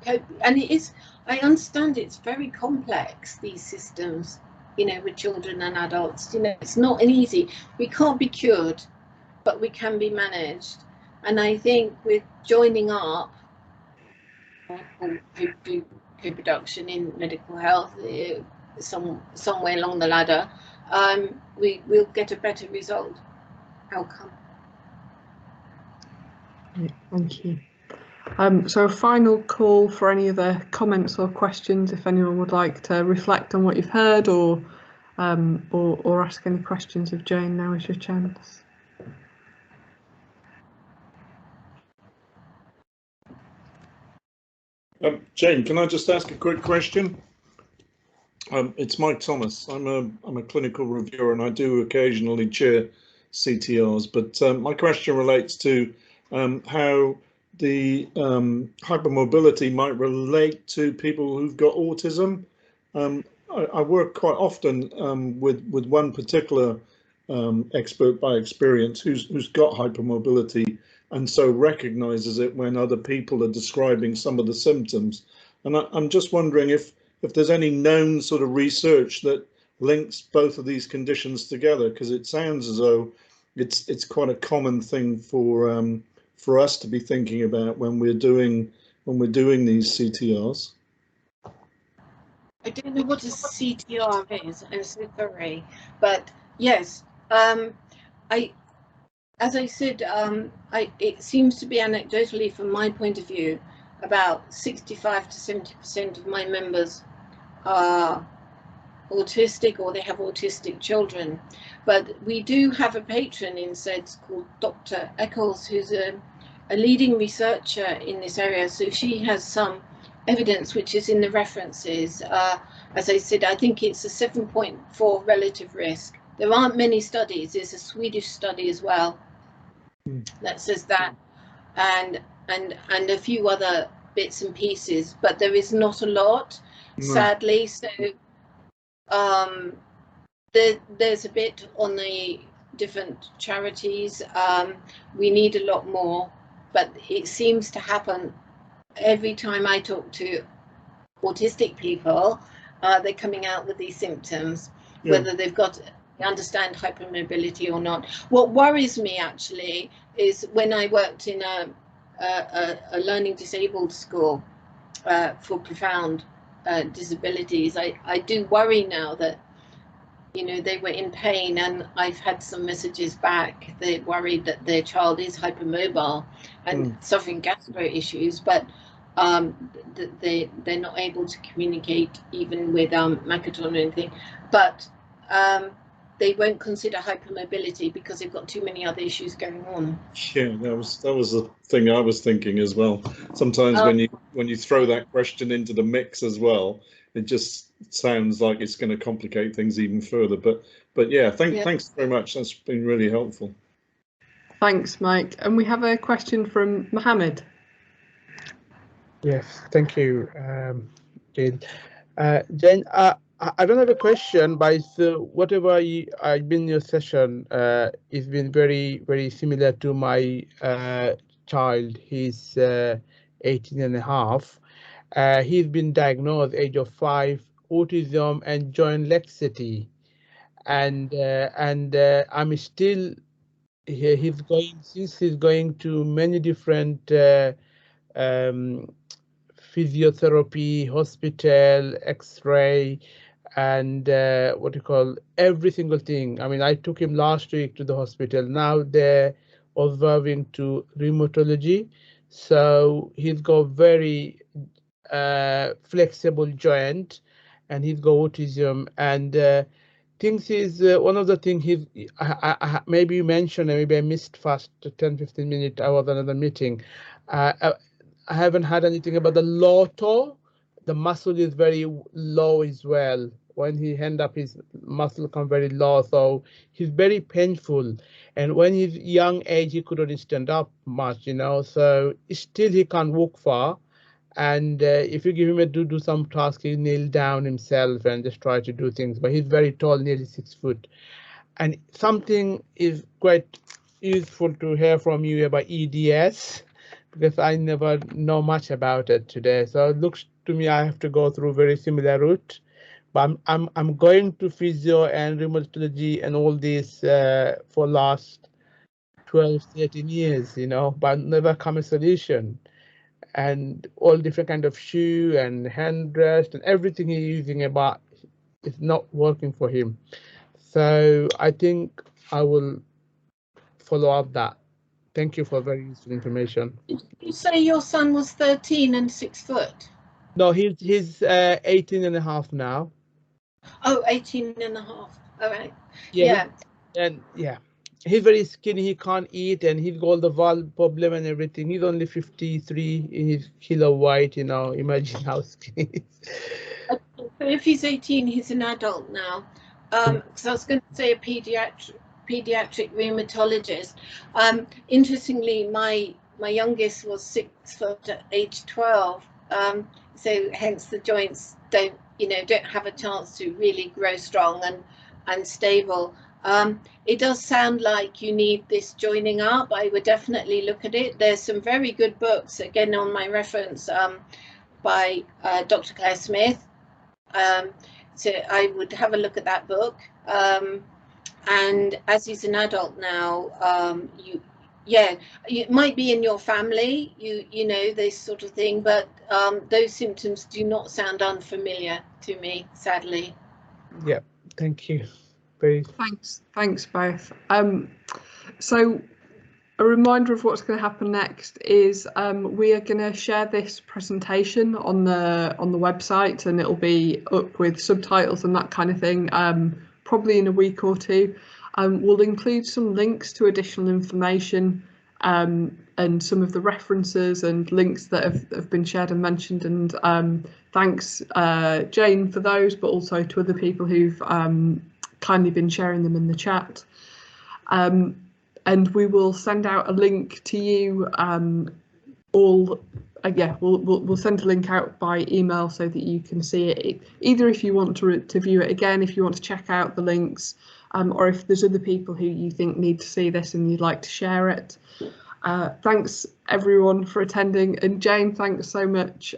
cope. And it is, I understand it's very complex, these systems, you know, with children and adults. You know, it's not easy. We can't be cured, but we can be managed. And I think with joining up, co-production in medical health, somewhere along the ladder, we'll get a better result outcome. Thank you. So a final call for any other comments or questions. If anyone would like to reflect on what you've heard, or ask any questions of Jane, now is your chance. Jane, can I just ask a quick question? It's Mike Thomas. I'm a clinical reviewer and I do occasionally chair CTRs, but my question relates to how the hypermobility might relate to people who've got autism. I work quite often with one particular expert by experience who's got hypermobility and so recognizes it when other people are describing some of the symptoms. And I'm just wondering if there's any known sort of research that links both of these conditions together, because it sounds as though it's quite a common thing for us to be thinking about when we're doing these CTRs. I don't know what a CTR is, I'm so sorry, but yes, as I said, it seems to be anecdotally, from my point of view, about 65 to 70% of my members are autistic or they have autistic children. But we do have a patron in SEDS called Dr. Eccles, who's a leading researcher in this area. So she has some evidence which is in the references. As I said, I think it's a 7.4 relative risk. There aren't many studies. There's a Swedish study as well that says that, and a few other bits and pieces, but there is not a lot, sadly. So there's a bit on the different charities. We need a lot more, but it seems to happen every time I talk to autistic people. They're coming out with these symptoms, whether they've got understand hypermobility or not. What worries me actually is when I worked in a learning disabled school for profound disabilities, I do worry now that, you know, they were in pain, and I've had some messages back. They're worried that their child is hypermobile and suffering gastro issues, but they're not able to communicate even with Makaton or anything. But they won't consider hypermobility because they've got too many other issues going on. Yeah, that was the thing I was thinking as well. Sometimes when you throw that question into the mix as well, it just sounds like it's going to complicate things even further. But yeah, thanks very much. That's been really helpful. Thanks, Mike. And we have a question from Mohammed. Yes, thank you, Jane. Jane, I don't have a question, but whatever I've been in your session, it's been very, very similar to my child. He's 18 and a half. He's been diagnosed age of 5, autism and joint laxity, and I'm still he's going to many different physiotherapy, hospital, X-ray, and what you call every single thing. I mean, I took him last week to the hospital. Now they're observing to rheumatology, so he's got very flexible joint, and he's got autism. And things is one of the things maybe you mentioned, and maybe I missed first 10-15 minutes. I was another meeting. I haven't had anything about the lotto. The muscle is very low as well. When he hand up, his muscle come very low, so he's very painful. And when he's young age, he couldn't stand up much, you know. So still he can't walk far. And if you give him a do some task, he kneel down himself and just try to do things. But he's very tall, nearly 6 foot. And something is quite useful to hear from you about EDS, because I never know much about it today. So it looks to me I have to go through very similar route. But I'm going to physio and rheumatology and all this for last 12-13 years, you know, but never come a solution. And all different kind of shoe and hand rest and everything he's using about is not working for him. So I think I will follow up that. Thank you for very useful information. Did you say your son was 13 and 6 foot? No, he's 18 and a half now. Oh, 18 and a half. All right. Yeah. And yeah, he's very skinny. He can't eat, and he's got the valve problem and everything. He's only 53 in his kilo weight, you know. Imagine how skinny he is. So if he's 18, he's an adult now. Because I was going to say a pediatric rheumatologist. Interestingly, my youngest was 6 foot at age 12. So hence the joints don't have a chance to really grow strong and stable. It does sound like you need this joining up. I would definitely look at it. There's some very good books, again on my reference, by Dr. Claire Smith. So I would have a look at that book. And as he's an adult now, it might be in your family, you know, this sort of thing, but those symptoms do not sound unfamiliar to me, sadly. Yeah, thank you. Thanks both. So a reminder of what's going to happen next is we are going to share this presentation on the website, and it'll be up with subtitles and that kind of thing, probably in a week or two. We'll include some links to additional information and some of the references and links that have been shared and mentioned. And thanks, Jane, for those, but also to other people who've kindly been sharing them in the chat. And we will send out a link to you we'll send a link out by email so that you can see it, either if you want to view it again, if you want to check out the links, or if there's other people who you think need to see this and you'd like to share it. Thanks everyone for attending, and Jane, thanks so much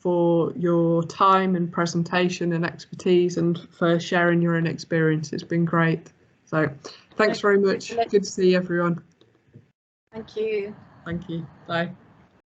for your time and presentation and expertise, and for sharing your own experience. It's been great. So thanks very much. Good to see everyone. Thank you. Thank you. Bye.